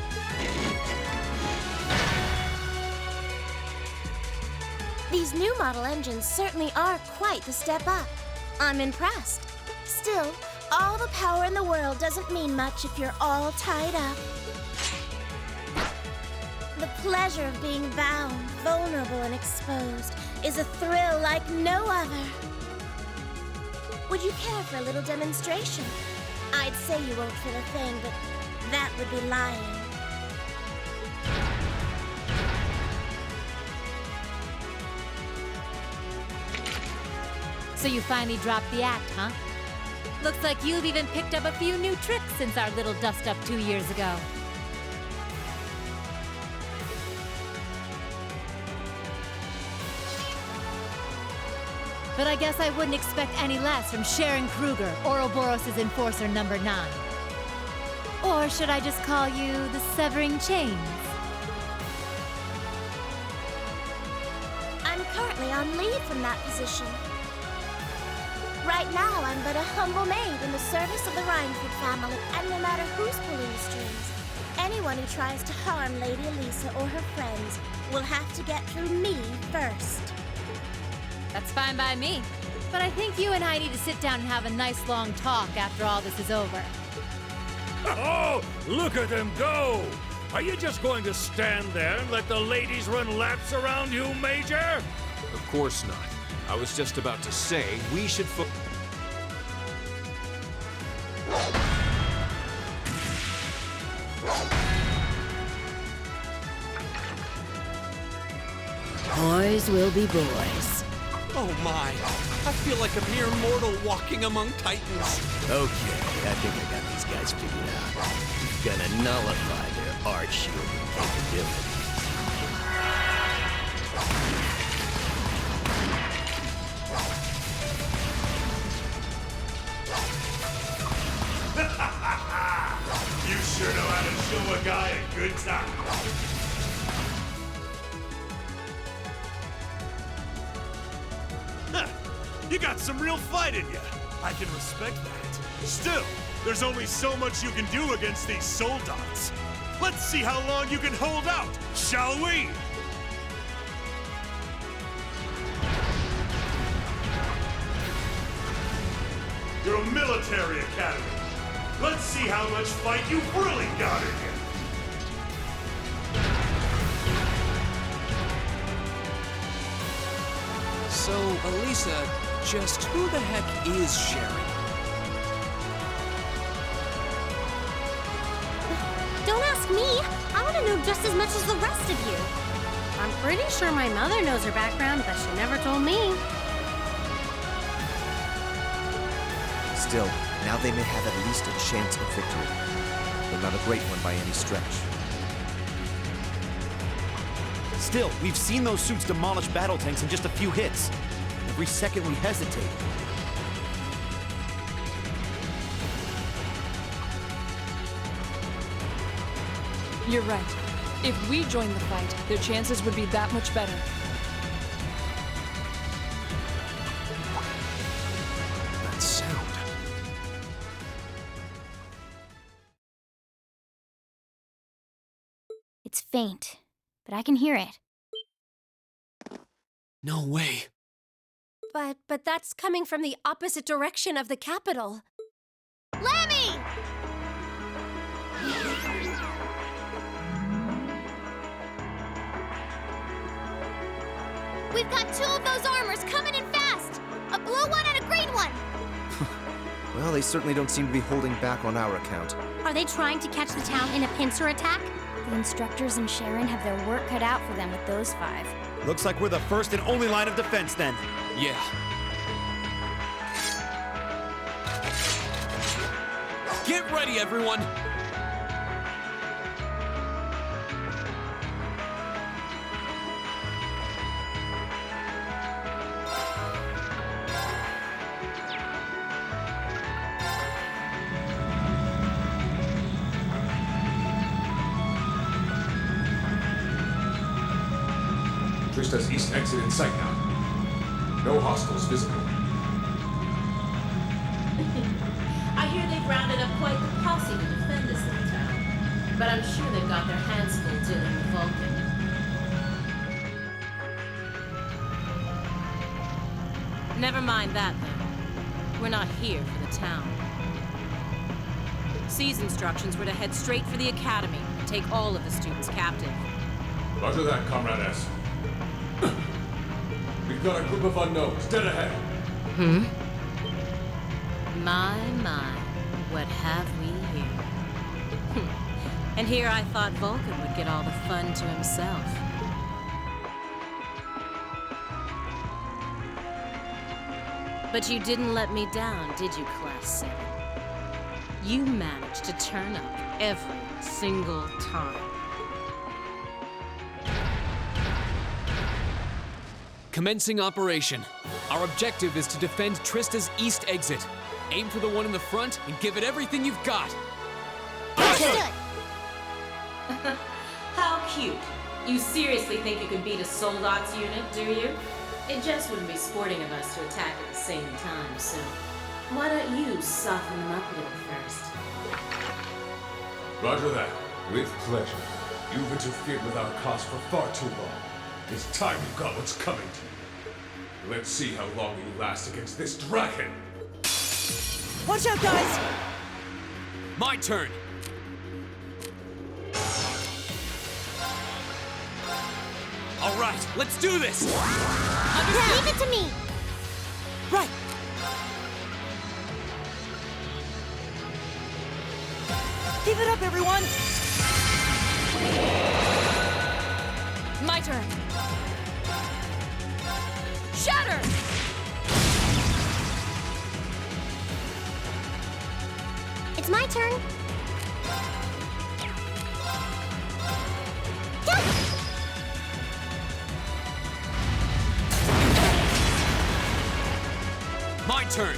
These new model engines certainly are quite the step up. I'm impressed. Still, all the power in the world doesn't mean much if you're all tied up. The pleasure of being bound, vulnerable, and exposed is a thrill like no other. Would you care for a little demonstration? I'd say you won't feel a thing, but that would be lying. So you finally dropped the act, huh? Looks like you've even picked up a few new tricks since our little dust-up 2 years ago. But I guess I wouldn't expect any less from Sharon Kruger, Ouroboros' Enforcer number 9. Or should I just call you the Severing Chains? I'm currently on leave from that position. Right now, I'm but a humble maid in the service of the Rhineford family, and no matter who's pulling the strings, anyone who tries to harm Lady Elisa or her friends will have to get through me first. That's fine by me. But I think you and I need to sit down and have a nice long talk after all this is over. Oh, look at them go! Are you just going to stand there and let the ladies run laps around you, Major? Of course not. I was just about to say we should Boys will be boys. Oh my! I feel like a mere mortal walking among titans. Okay, I think I got these guys figured out. Gonna nullify their art-shielding capabilities. You sure know how to show a guy a good time. Huh. You got some real fight in you. I can respect that. Still, there's only so much you can do against these soldats. Let's see how long you can hold out, shall we? You're a military academy. Let's see how much fight you've really got in you. So, Elisa, just who the heck is Sharon? Don't ask me. I want to know just as much as the rest of you. I'm pretty sure my mother knows her background, but she never told me. Still, now they may have at least a chance of victory, but not a great one by any stretch. Still, we've seen those suits demolish battle tanks in just a few hits. Every second we hesitate. You're right. If we join the fight, their chances would be that much better. That sound. It's faint, but I can hear it. No way. But that's coming from the opposite direction of the capital. Lemon! We've got two of those armors coming in fast! A blue one and a green one! Well, they certainly don't seem to be holding back on our account. Are they trying to catch the town in a pincer attack? The instructors and Sharon have their work cut out for them with those 5. Looks like we're the first and only line of defense then. Yeah. Get ready, everyone! Trista's east exit in sight now. No hostiles visible. I hear they've rounded up quite the posse to defend this little town. But I'm sure they've got their hands full dealing with Vulcan. Never mind that, then. We're not here for the town. C's instructions were to head straight for the academy and take all of the students captive. Roger that, Comrade S. We've got a group of unknowns dead ahead. My, what have we here? And here I thought Vulcan would get all the fun to himself. But you didn't let me down, did you, Class 7? You managed to turn up every single time. Commencing operation. Our objective is to defend Trista's east exit. Aim for the one in the front and give it everything you've got. Understood. How cute. You seriously think you can beat a Soldot's unit, do you? It just wouldn't be sporting of us to attack at the same time, so why don't you soften them up a little first? Roger that. With pleasure. You've interfered with our cause for far too long. It's time you got what's coming to you. Let's see how long you last against this dragon. Watch out, guys! My turn. All right, let's do this. Leave it to me. Right. Keep it up, everyone! My turn. Shatter! It's my turn. My turn.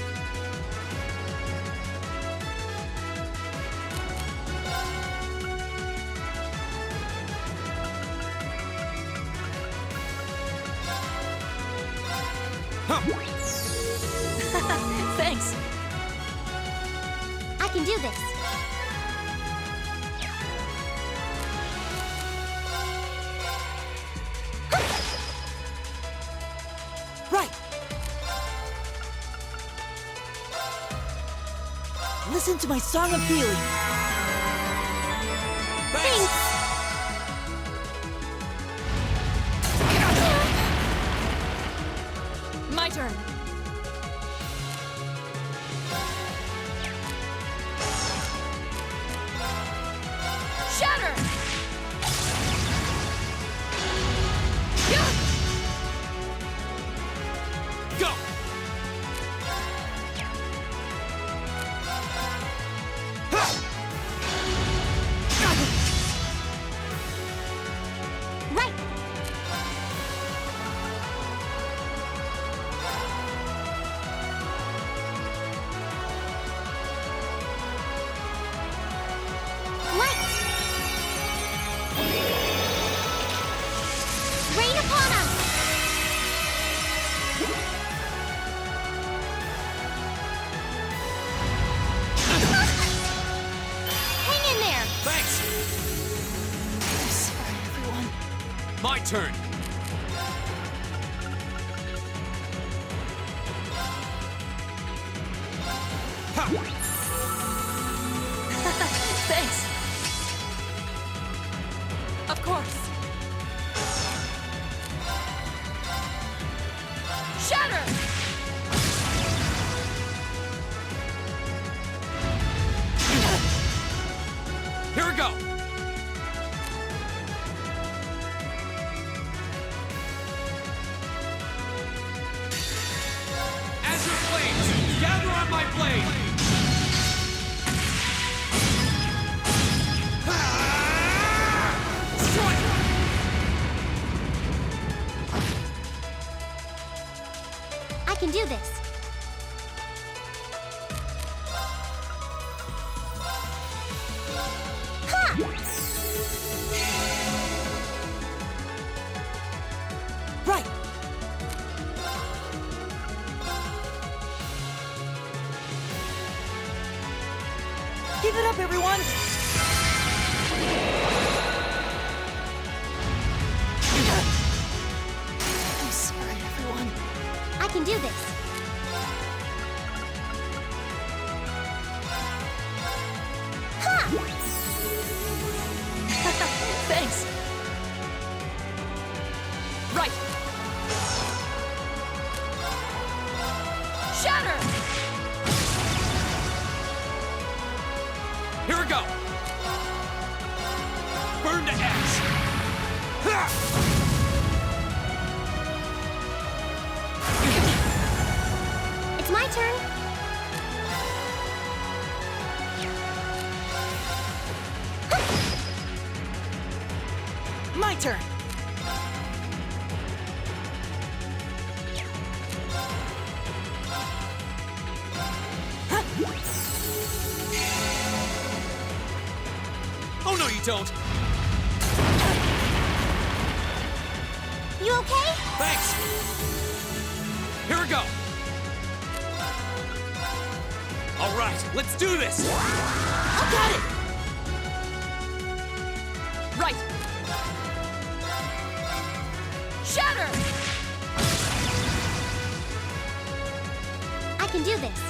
Thanks. I can do this. Right. Listen to my song of healing. Thanks. My turn. Shatter! Go! Right. Light. Rain upon us. Hang in there. Thanks. Sorry, everyone. My turn. Thanks. Of course. can do this. Ha! Right! Give it up, everyone! I'm sorry, everyone. I can do this. Ha! Thanks. Right. Shatter! Here we go! Burn to ash! Ha! It's my turn. My turn! Oh no, you don't! You okay? Thanks! Here we go! All right, let's do this! I got it! Right. Shatter! I can do this.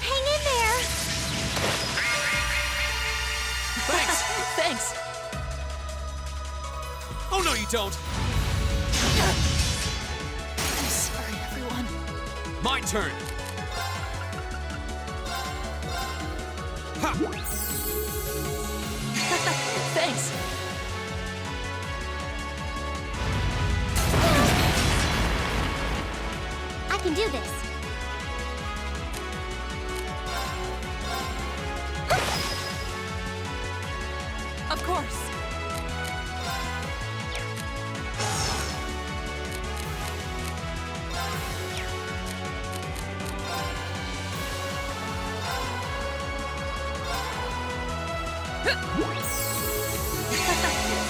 Hang in there! Thanks! Thanks. Oh no, you don't! I'm sorry, everyone. My turn! Ha! Thanks. I can do this. Of course.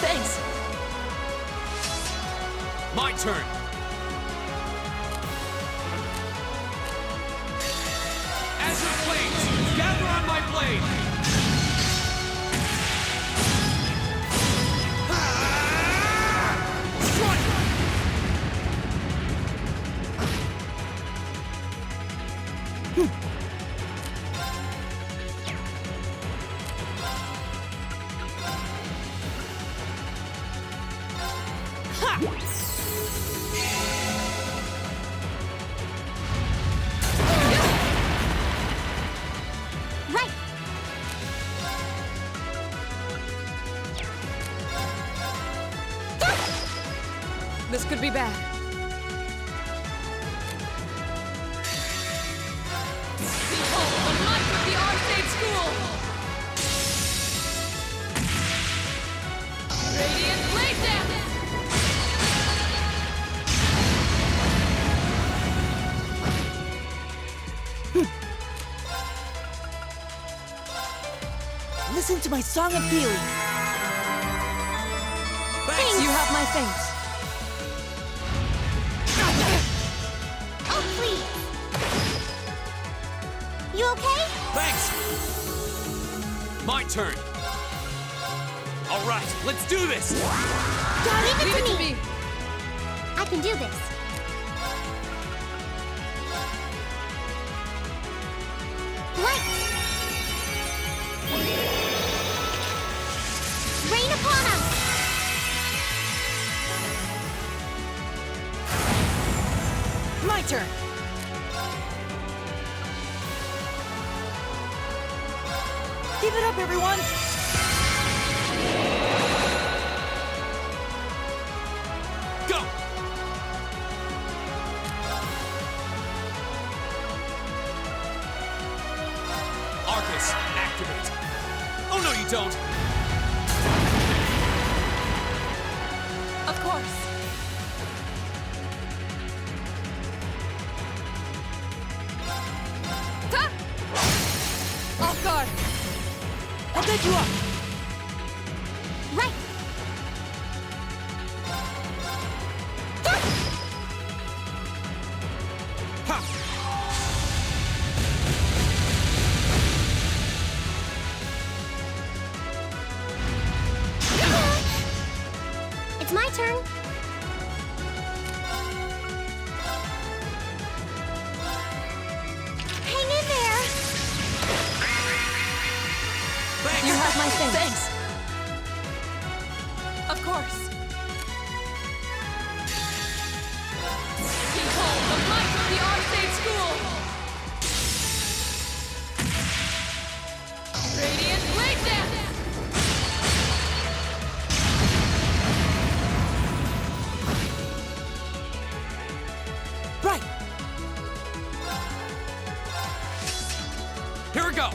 Thanks. My turn! Azure flames! Gather on my blade! Right! This could be bad. Behold the might of the Arcade School! Radiant Blade Dance! Listen to my song of healing. Thanks! You have my thanks. Oh, please! You okay? Thanks! My turn! All right, let's do this! Leave it to me! I can do this. Light! Rain upon us! My turn! Give it up, everyone! Go! Arcus, activate! don't! Of course. Ta! Off guard! I'll take you up! Right! It's my turn. Hang in there. You have my thanks. Of course. Behold the might of the Arcade School! Radiant Blade Dance! Right! Here we go!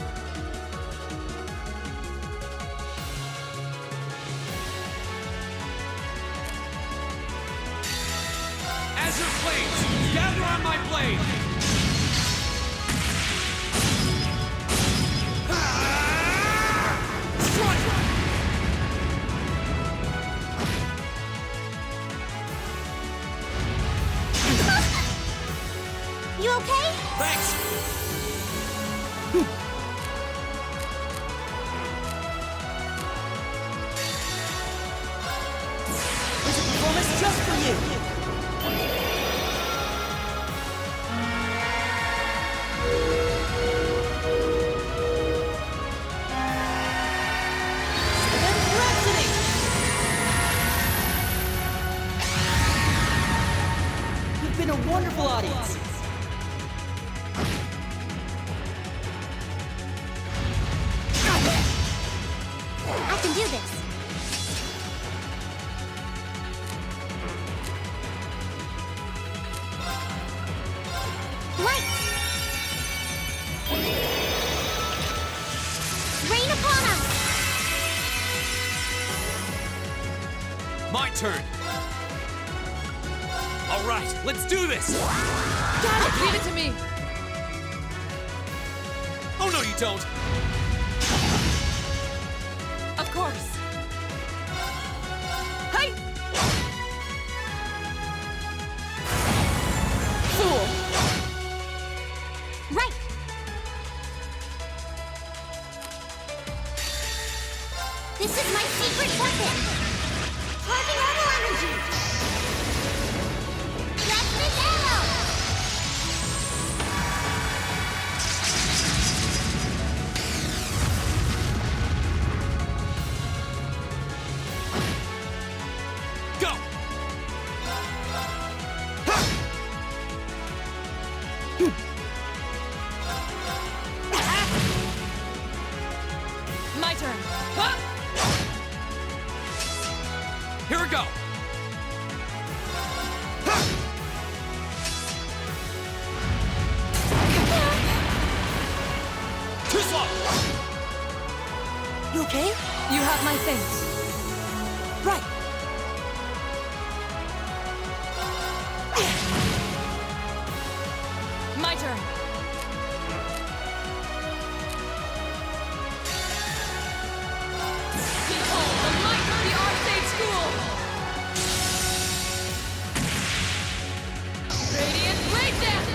Azure Flames, gather on my blade! Strike! You okay? Thanks! There's a performance just for you. You've been a wonderful audience. I can do this. Light! Rain upon us! My turn! Alright, let's do this! Got it! Leave it to me! Oh no, you don't! Of course! Hey! Fool! Right! This is my secret weapon! Charging orbital energy! Plasmid arrow! Go! My turn! Here we go! Too slow! You okay? You have my thanks. Right. My turn. Behold the might of the Arcade School! Radiant Blade Dance!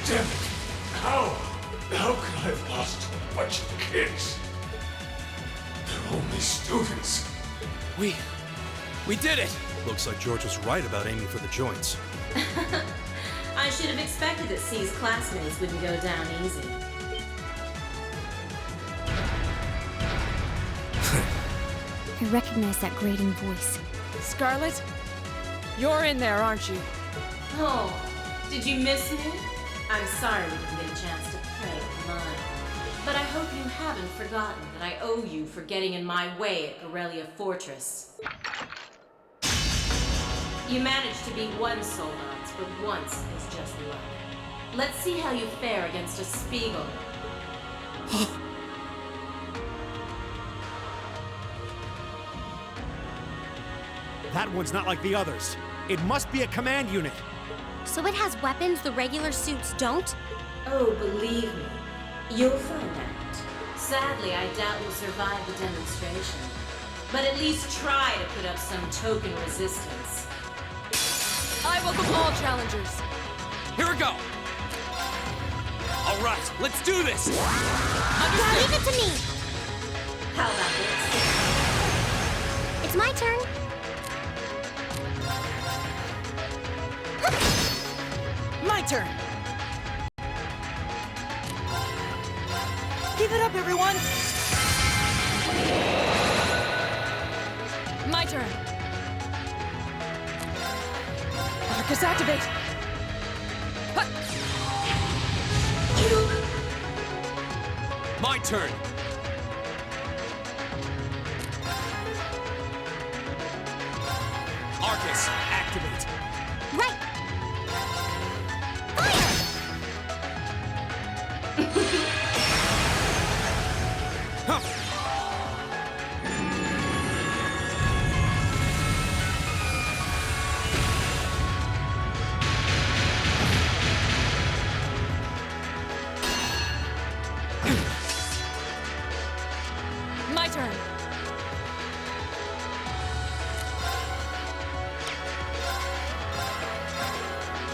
Damn it! How could I have lost a bunch of kids? They're only students. We did it! Looks like George was right about aiming for the joints. I should have expected that C's classmates wouldn't go down easy. I recognize that grating voice. Scarlet? You're in there, aren't you? Oh, did you miss me? I'm sorry we didn't get a chance to play online. But I hope you haven't forgotten that I owe you for getting in my way at Gorelia Fortress. You managed to beat one Soldats, but once is just luck. Let's see how you fare against a Spiegel. That one's not like the others. It must be a command unit. So it has weapons the regular suits don't? Oh, believe me, you'll find out. Sadly, I doubt we'll survive the demonstration. But at least try to put up some token resistance. I welcome all challengers. Here we go! All right, let's do this! Now leave it to me! How about this? It's my turn. My turn! Give it up, everyone! My turn. Arcus, activate! My turn! Arcus, activate! Right! My turn.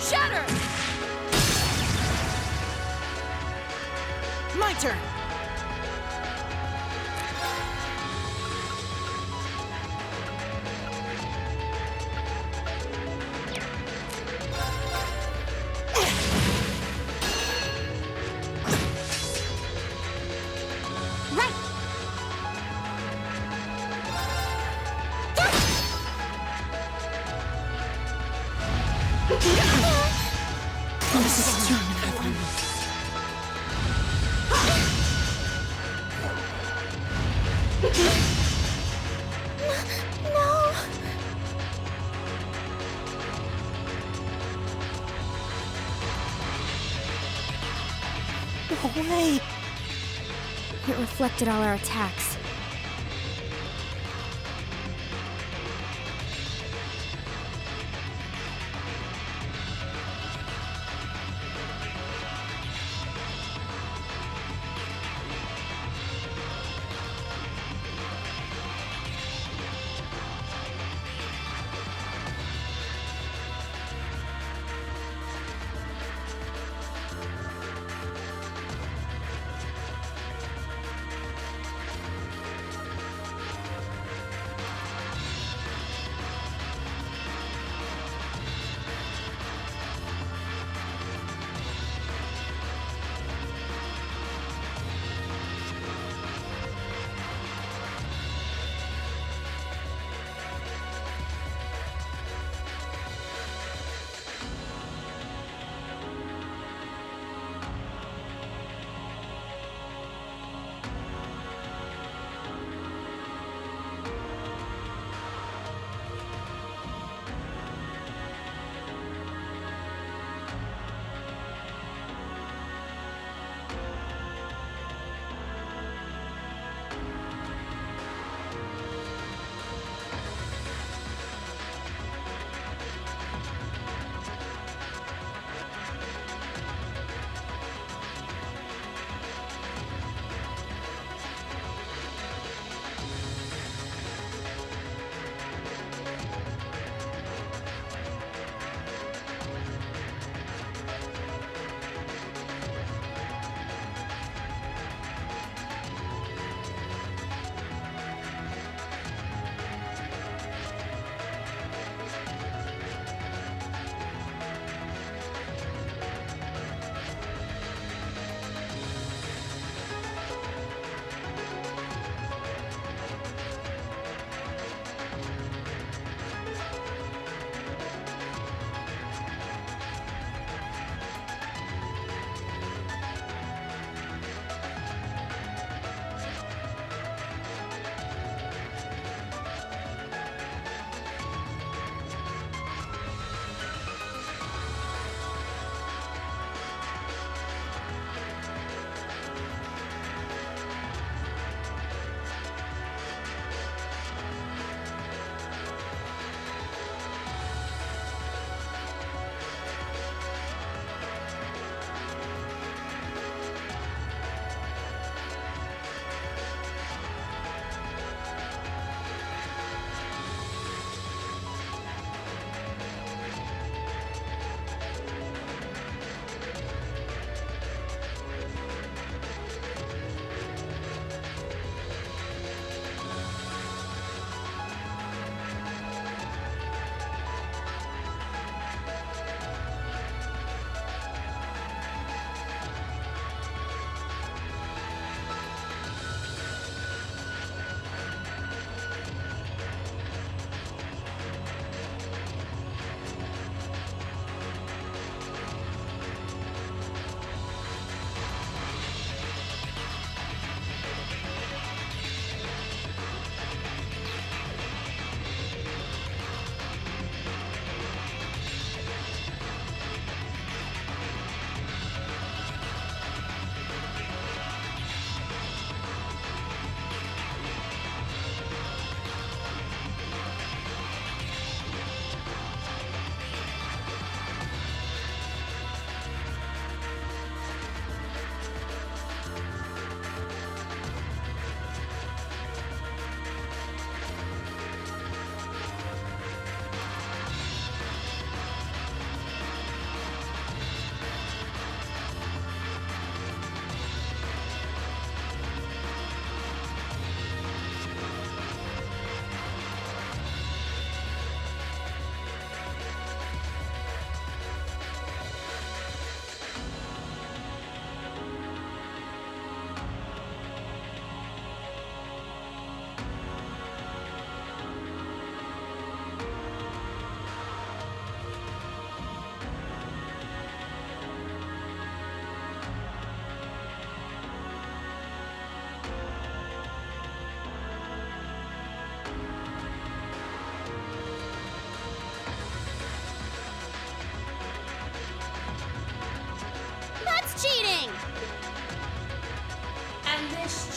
Shatter! My turn! No! No way! It reflected all our attacks.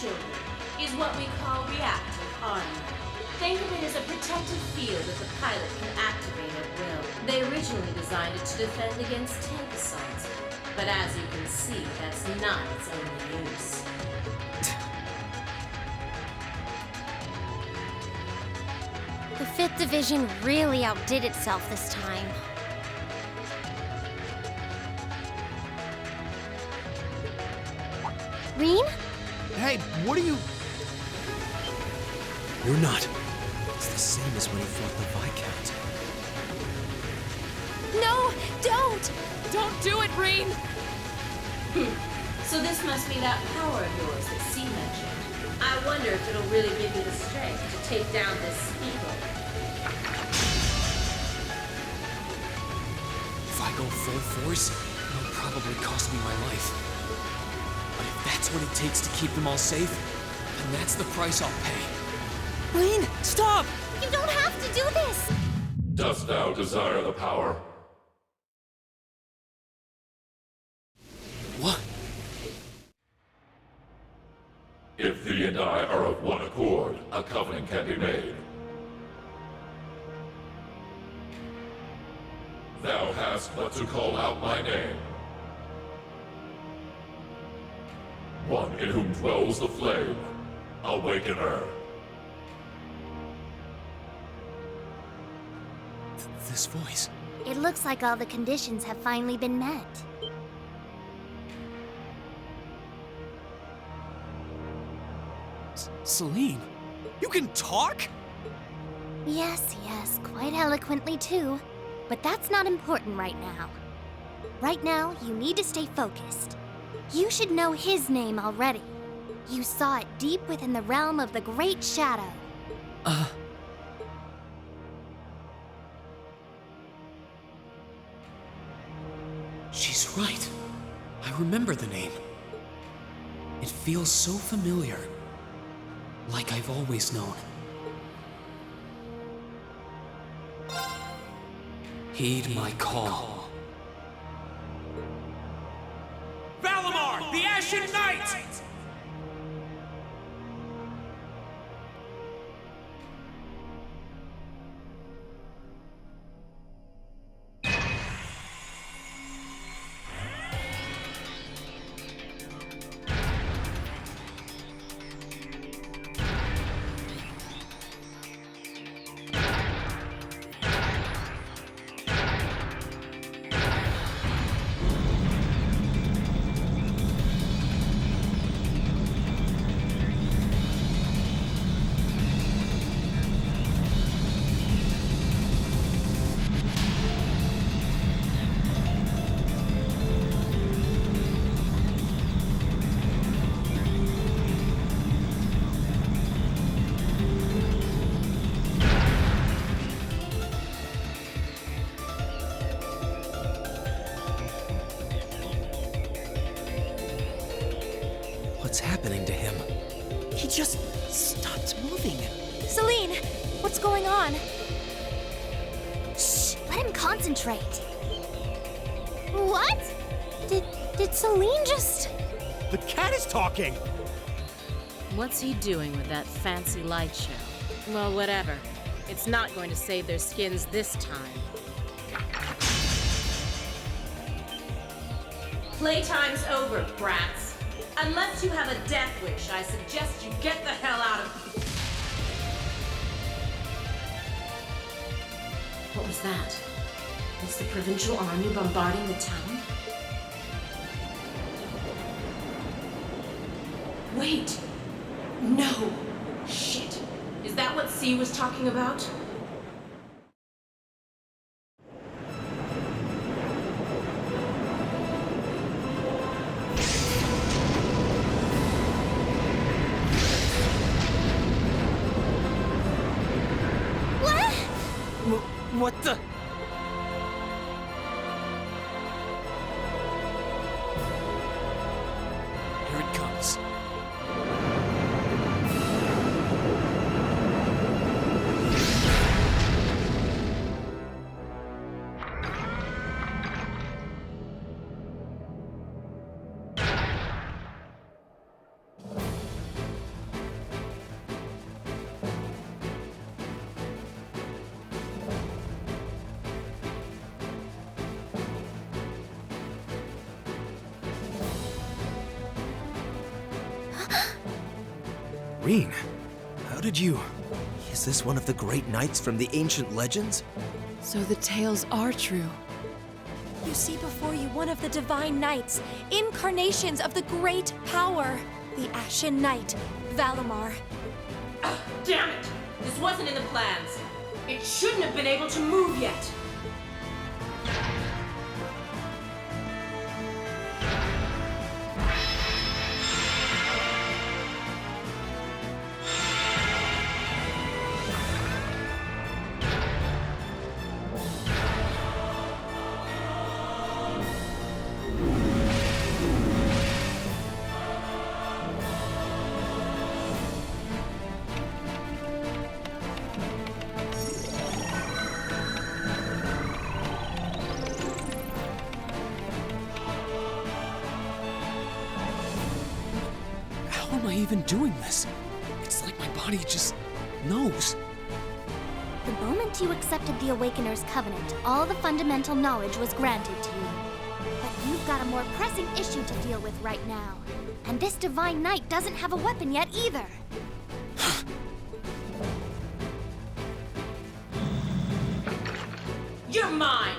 children is what we call reactive armor. Think of it as a protective field that the pilot can activate at will. They originally designed it to defend against tank assaults, but as you can see, that's not its only use. The 5th Division really outdid itself this time. Reen? Hey, what are you... You're not. It's the same as when he fought the Viscount. No! Don't! Don't do it, Reen! So this must be that power of yours that C mentioned. I wonder if it'll really give you the strength to take down this eagle. If I go full force, it'll probably cost me my life. But if that's what it takes to keep them all safe, then that's the price I'll pay. Reen, stop! You don't have to do this! Dost thou desire the power? What? If thee and I are of one accord, a covenant can be made. Thou hast but to call out my name. One in whom dwells the flame, Awakener. This voice. It looks like all the conditions have finally been met. Celine, you can talk? Yes, quite eloquently too. But that's not important right now. Right now, you need to stay focused. You should know his name already. You saw it deep within the realm of the Great Shadow. She's right. I remember the name. It feels so familiar. Like I've always known. Heed my call. Valimar, the Ashen Knight! What's happening to him? He just stopped moving. Celine, what's going on? Shh, let him concentrate. What? Did Celine just... The cat is talking! What's he doing with that fancy light show? Well, whatever. It's not going to save their skins this time. Playtime's over, brats. Unless you have a death wish, I suggest you get the hell out of... What was that? Was the provincial army bombarding the town? Wait! No! Shit! Is that what C was talking about? What the? Here it comes. Reen, how did you... Is this one of the great knights from the ancient legends? So the tales are true. You see before you one of the divine knights, incarnations of the great power, the Ashen Knight, Valimar. Damn it! This wasn't in the plans. It shouldn't have been able to move yet. How am I even doing this? It's like my body just knows. The moment you accepted the Awakener's Covenant, all the fundamental knowledge was granted to you. But you've got a more pressing issue to deal with right now. And this Divine Knight doesn't have a weapon yet either. You're mine!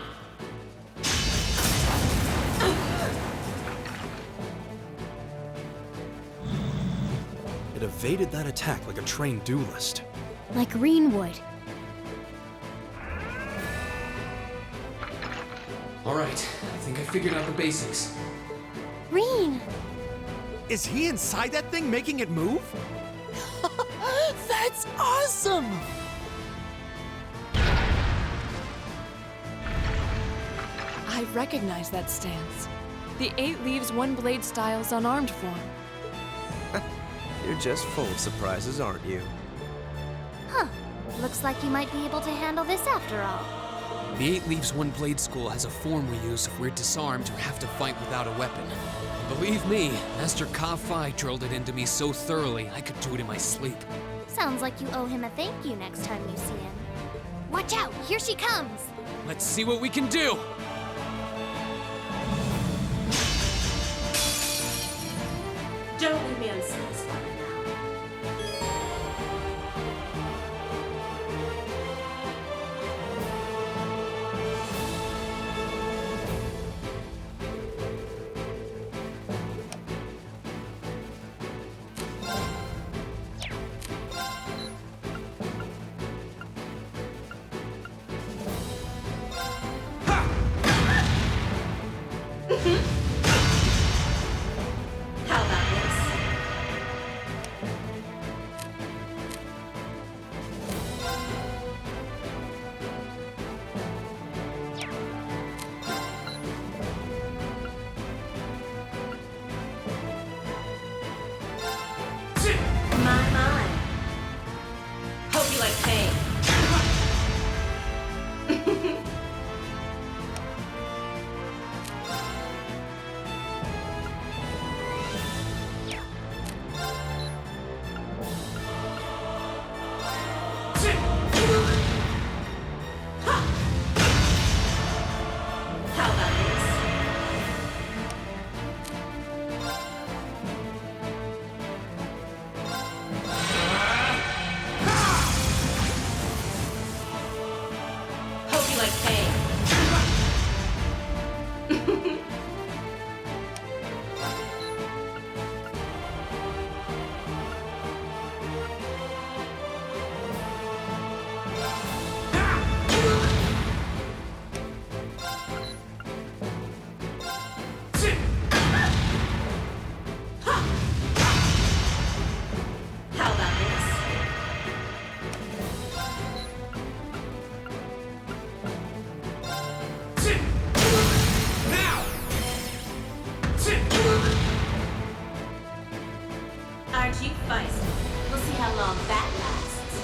It evaded that attack like a trained duelist. Like Reen would. All right, I think I figured out the basics. Reen! Is he inside that thing making it move? That's awesome! I recognize that stance. The 8 Leaves One Blade style's unarmed form. You're just full of surprises, aren't you? Huh. Looks like you might be able to handle this after all. The 8 Leaves One Blade School has a form we use if we're disarmed or have to fight without a weapon. And believe me, Master Ka-Fi drilled it into me so thoroughly I could do it in my sleep. Sounds like you owe him a thank you next time you see him. Watch out! Here she comes! Let's see what we can do! Don't leave me unsatisfied now. How about this? My. Hope you like pain. How about this? Hope you like pain. How about this? Aren't you feisty? We'll see how long that lasts.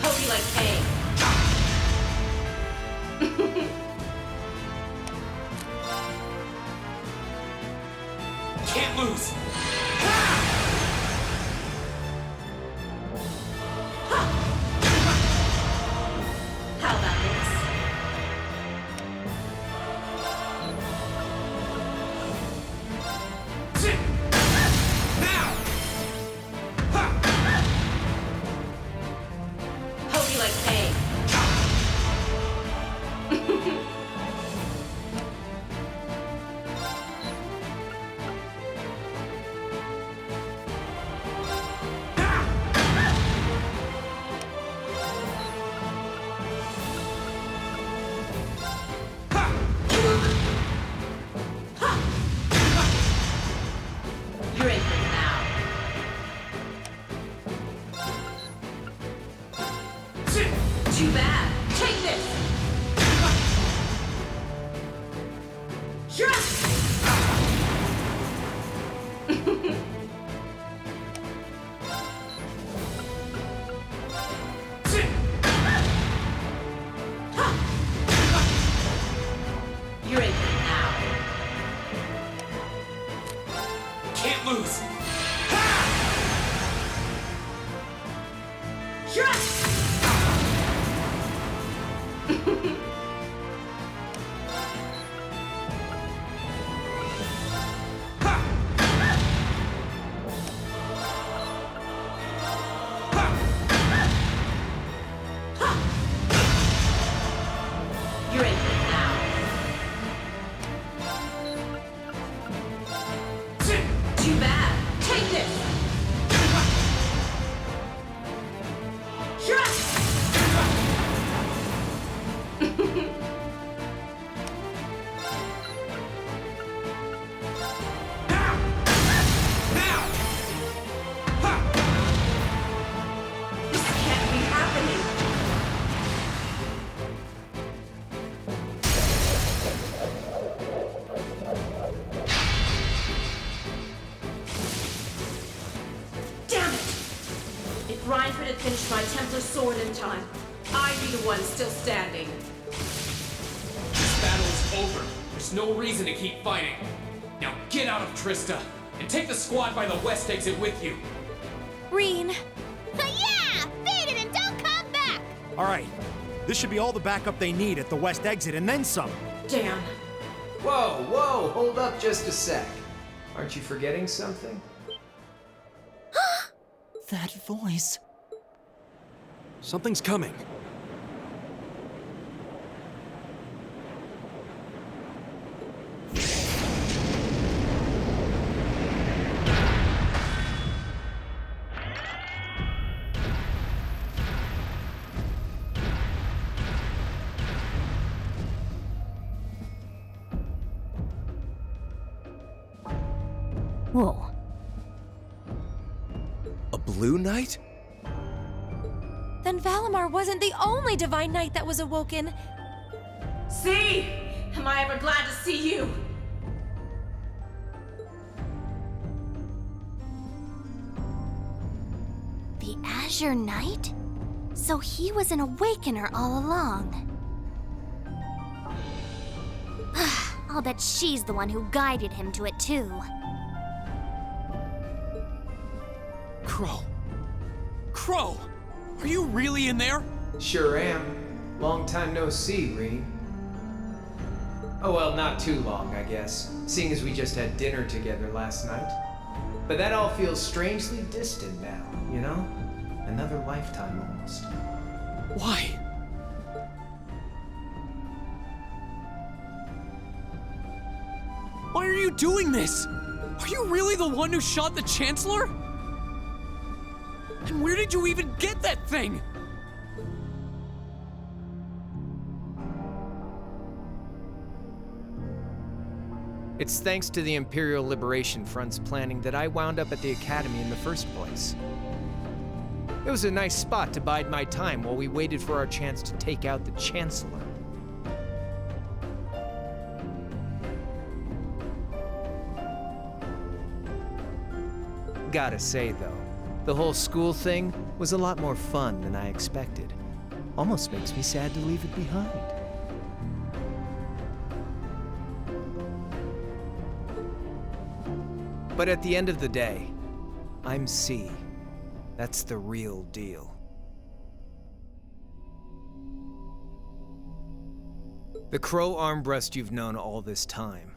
Hope you like pain. Can't lose! can't lose! You're in here now. Too bad. Take this. This can't be happening. Damn it! If Reinford had finished my Templar sword in time, I'd be the one still standing. This battle is over. There's no reason to keep fighting. Now get out of Trista, and take the squad by the west exit with you. Reen. Yeah! Beat it and don't come back! All right, this should be all the backup they need at the west exit and then some. Damn. Whoa, whoa, hold up just a sec. Aren't you forgetting something? That voice. Something's coming. Whoa. A blue knight? Then Valimar wasn't the only divine knight that was awoken. See? Am I ever glad to see you? The Azure Knight? So he was an awakener all along. I'll bet she's the one who guided him to it too. Crow. Crow! Are you really in there? Sure am. Long time no see, Reen. Oh well, not too long, I guess, seeing as we just had dinner together last night. But that all feels strangely distant now, you know? Another lifetime almost. Why? Why are you doing this? Are you really the one who shot the Chancellor? And where did you even get that thing? It's thanks to the Imperial Liberation Front's planning that I wound up at the Academy in the first place. It was a nice spot to bide my time while we waited for our chance to take out the Chancellor. Gotta say, though, the whole school thing was a lot more fun than I expected. Almost makes me sad to leave it behind. But at the end of the day, I'm C. That's the real deal. The Crow Armbrust you've known all this time,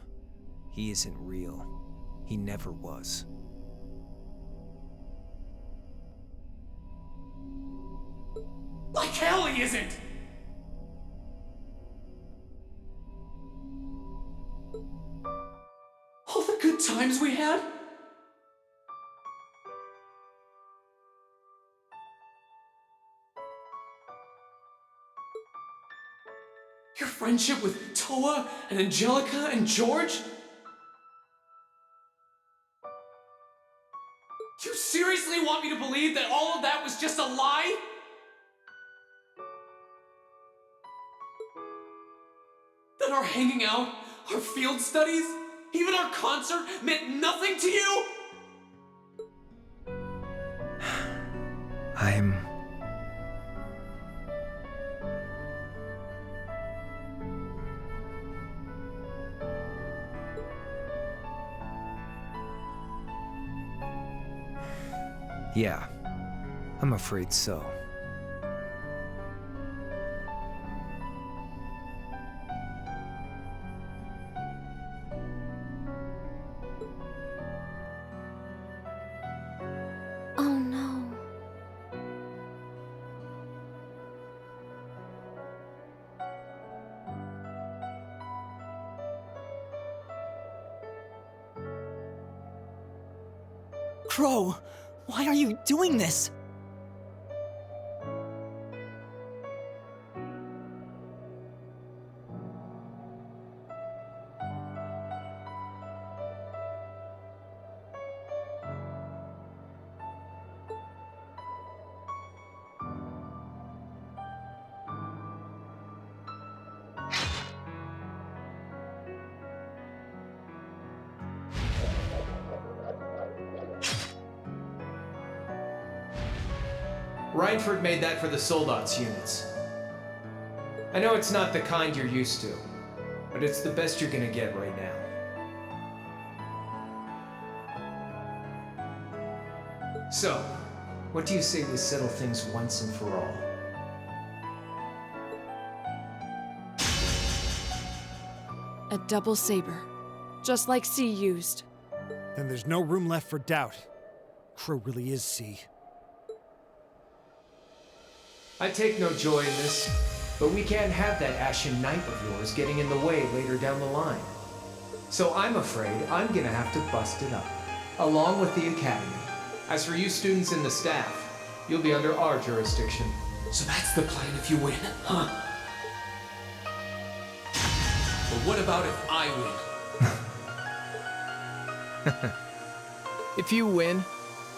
he isn't real. He never was. Like hell he isn't! All the good times we had? Your friendship with Toa and Angelica and George? You seriously want me to believe that all of that was just a lie? That our hanging out, our field studies, even our concert meant nothing to you? Yeah, I'm afraid so. Oh no. Crow, why are you doing this? Reinford made that for the Soldats units. I know it's not the kind you're used to, but it's the best you're gonna get right now. So, what do you say we settle things once and for all? A double saber, just like C used. Then there's no room left for doubt. Crow really is C. I take no joy in this, but we can't have that Ashen Knight of yours getting in the way later down the line. So I'm afraid I'm gonna have to bust it up, along with the Academy. As for you students and the staff, you'll be under our jurisdiction. So that's the plan if you win, huh? But what about if I win? If you win,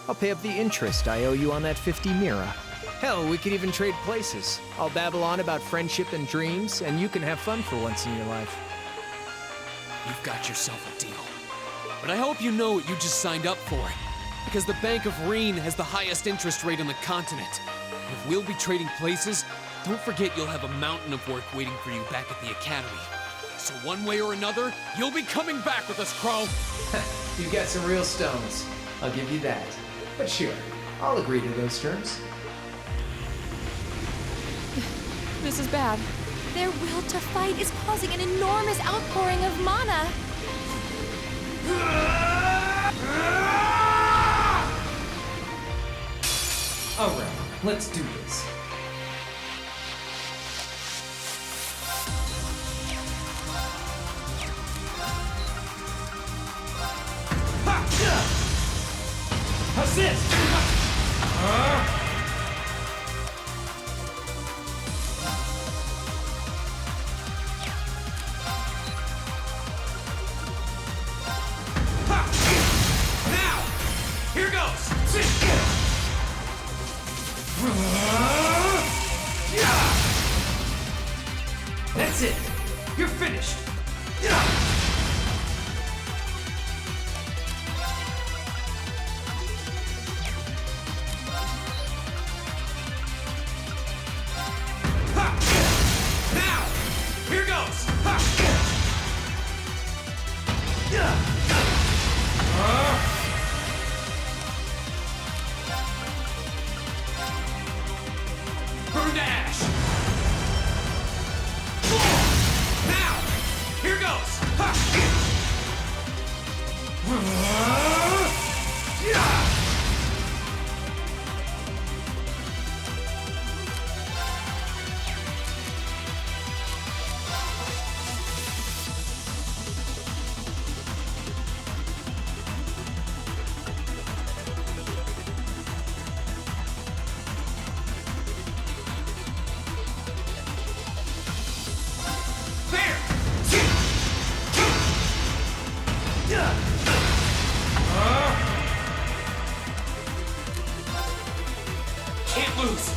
I'll pay up the interest I owe you on that 50 Mira. Hell, we could even trade places. I'll babble on about friendship and dreams, and you can have fun for once in your life. You've got yourself a deal. But I hope you know what you just signed up for. Because the Bank of Reen has the highest interest rate on the continent. And if we'll be trading places, don't forget you'll have a mountain of work waiting for you back at the Academy. So one way or another, you'll be coming back with us, Crow. You got some real stones. I'll give you that. But sure, I'll agree to those terms. This is bad. Their will to fight is causing an enormous outpouring of mana. Alright, let's do this. Assist! Now! Here goes! That's it! You're finished! Now! Here goes! Burn to ash! Now! Here goes! Can't lose!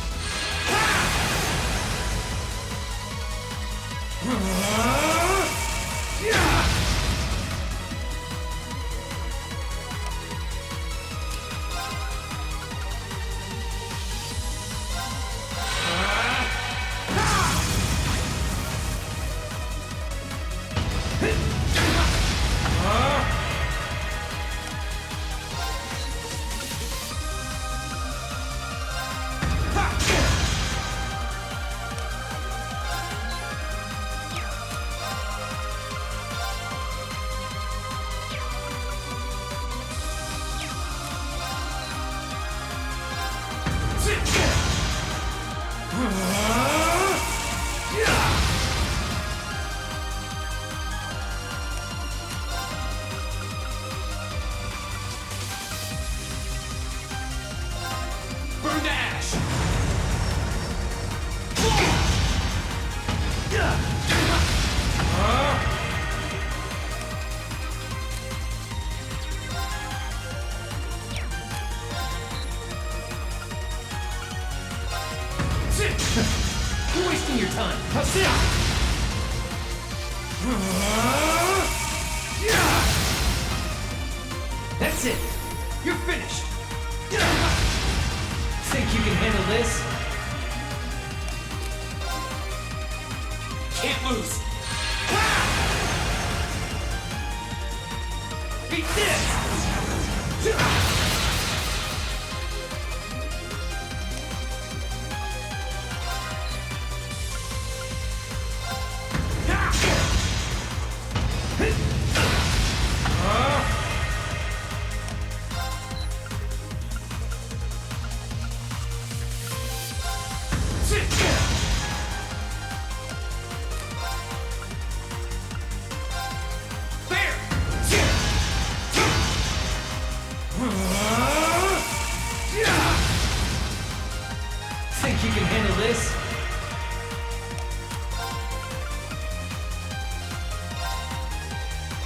wasting your time. How's this? That's it. You're finished. Think you can handle this? Can't lose. Beat this! Think you can handle this?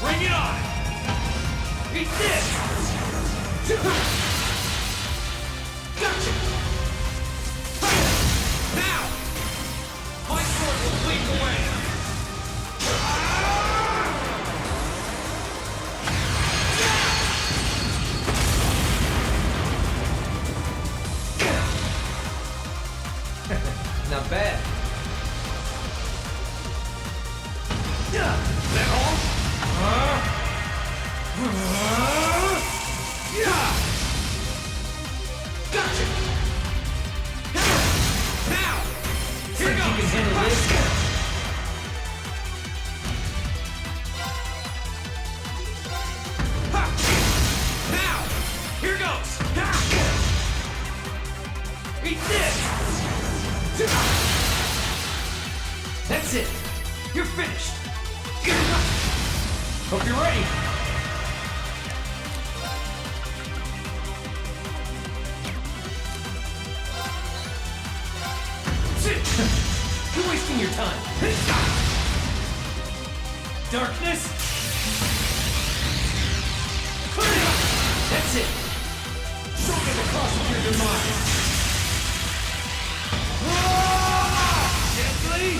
Bring it on! Eat this! Gotcha! Now! My sword will lead the way! Not bad. That all? Gotcha! Now! Here goes! You can handle this? Now! Here goes! Eat this! That's it! You're finished! Hope you're ready! You're wasting your time! Darkness! That's it! Show me the cross of your demise! Gently!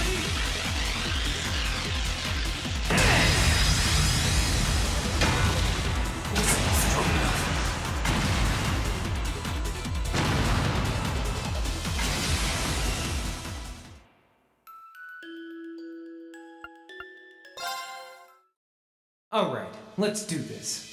All right, let's do this.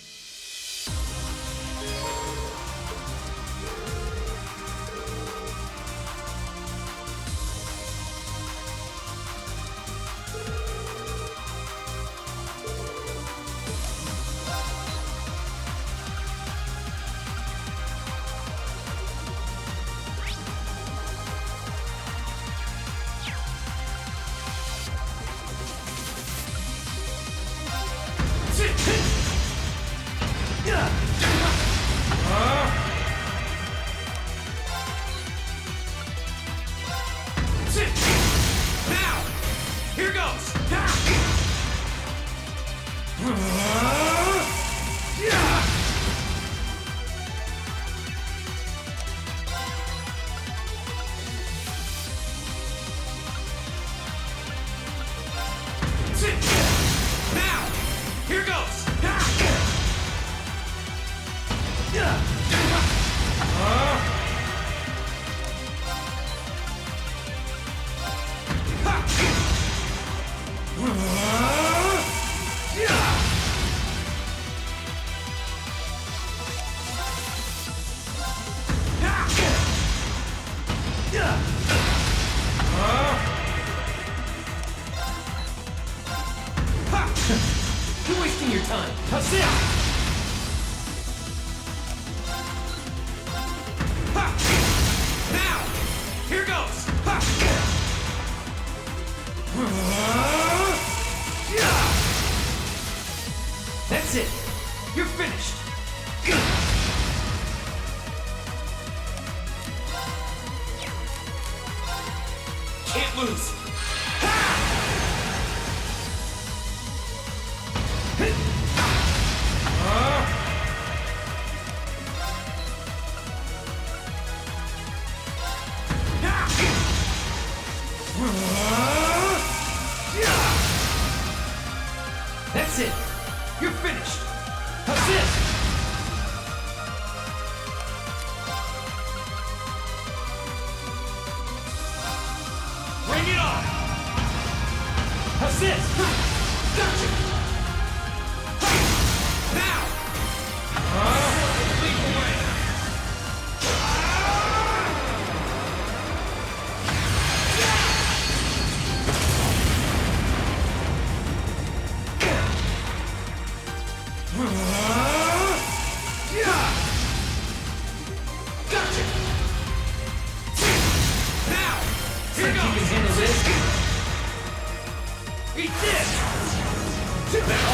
Now! Here goes! Now! Here goes! You're wasting your time. How's this? Now! Here goes! That's it! You're finished! Can't lose! They're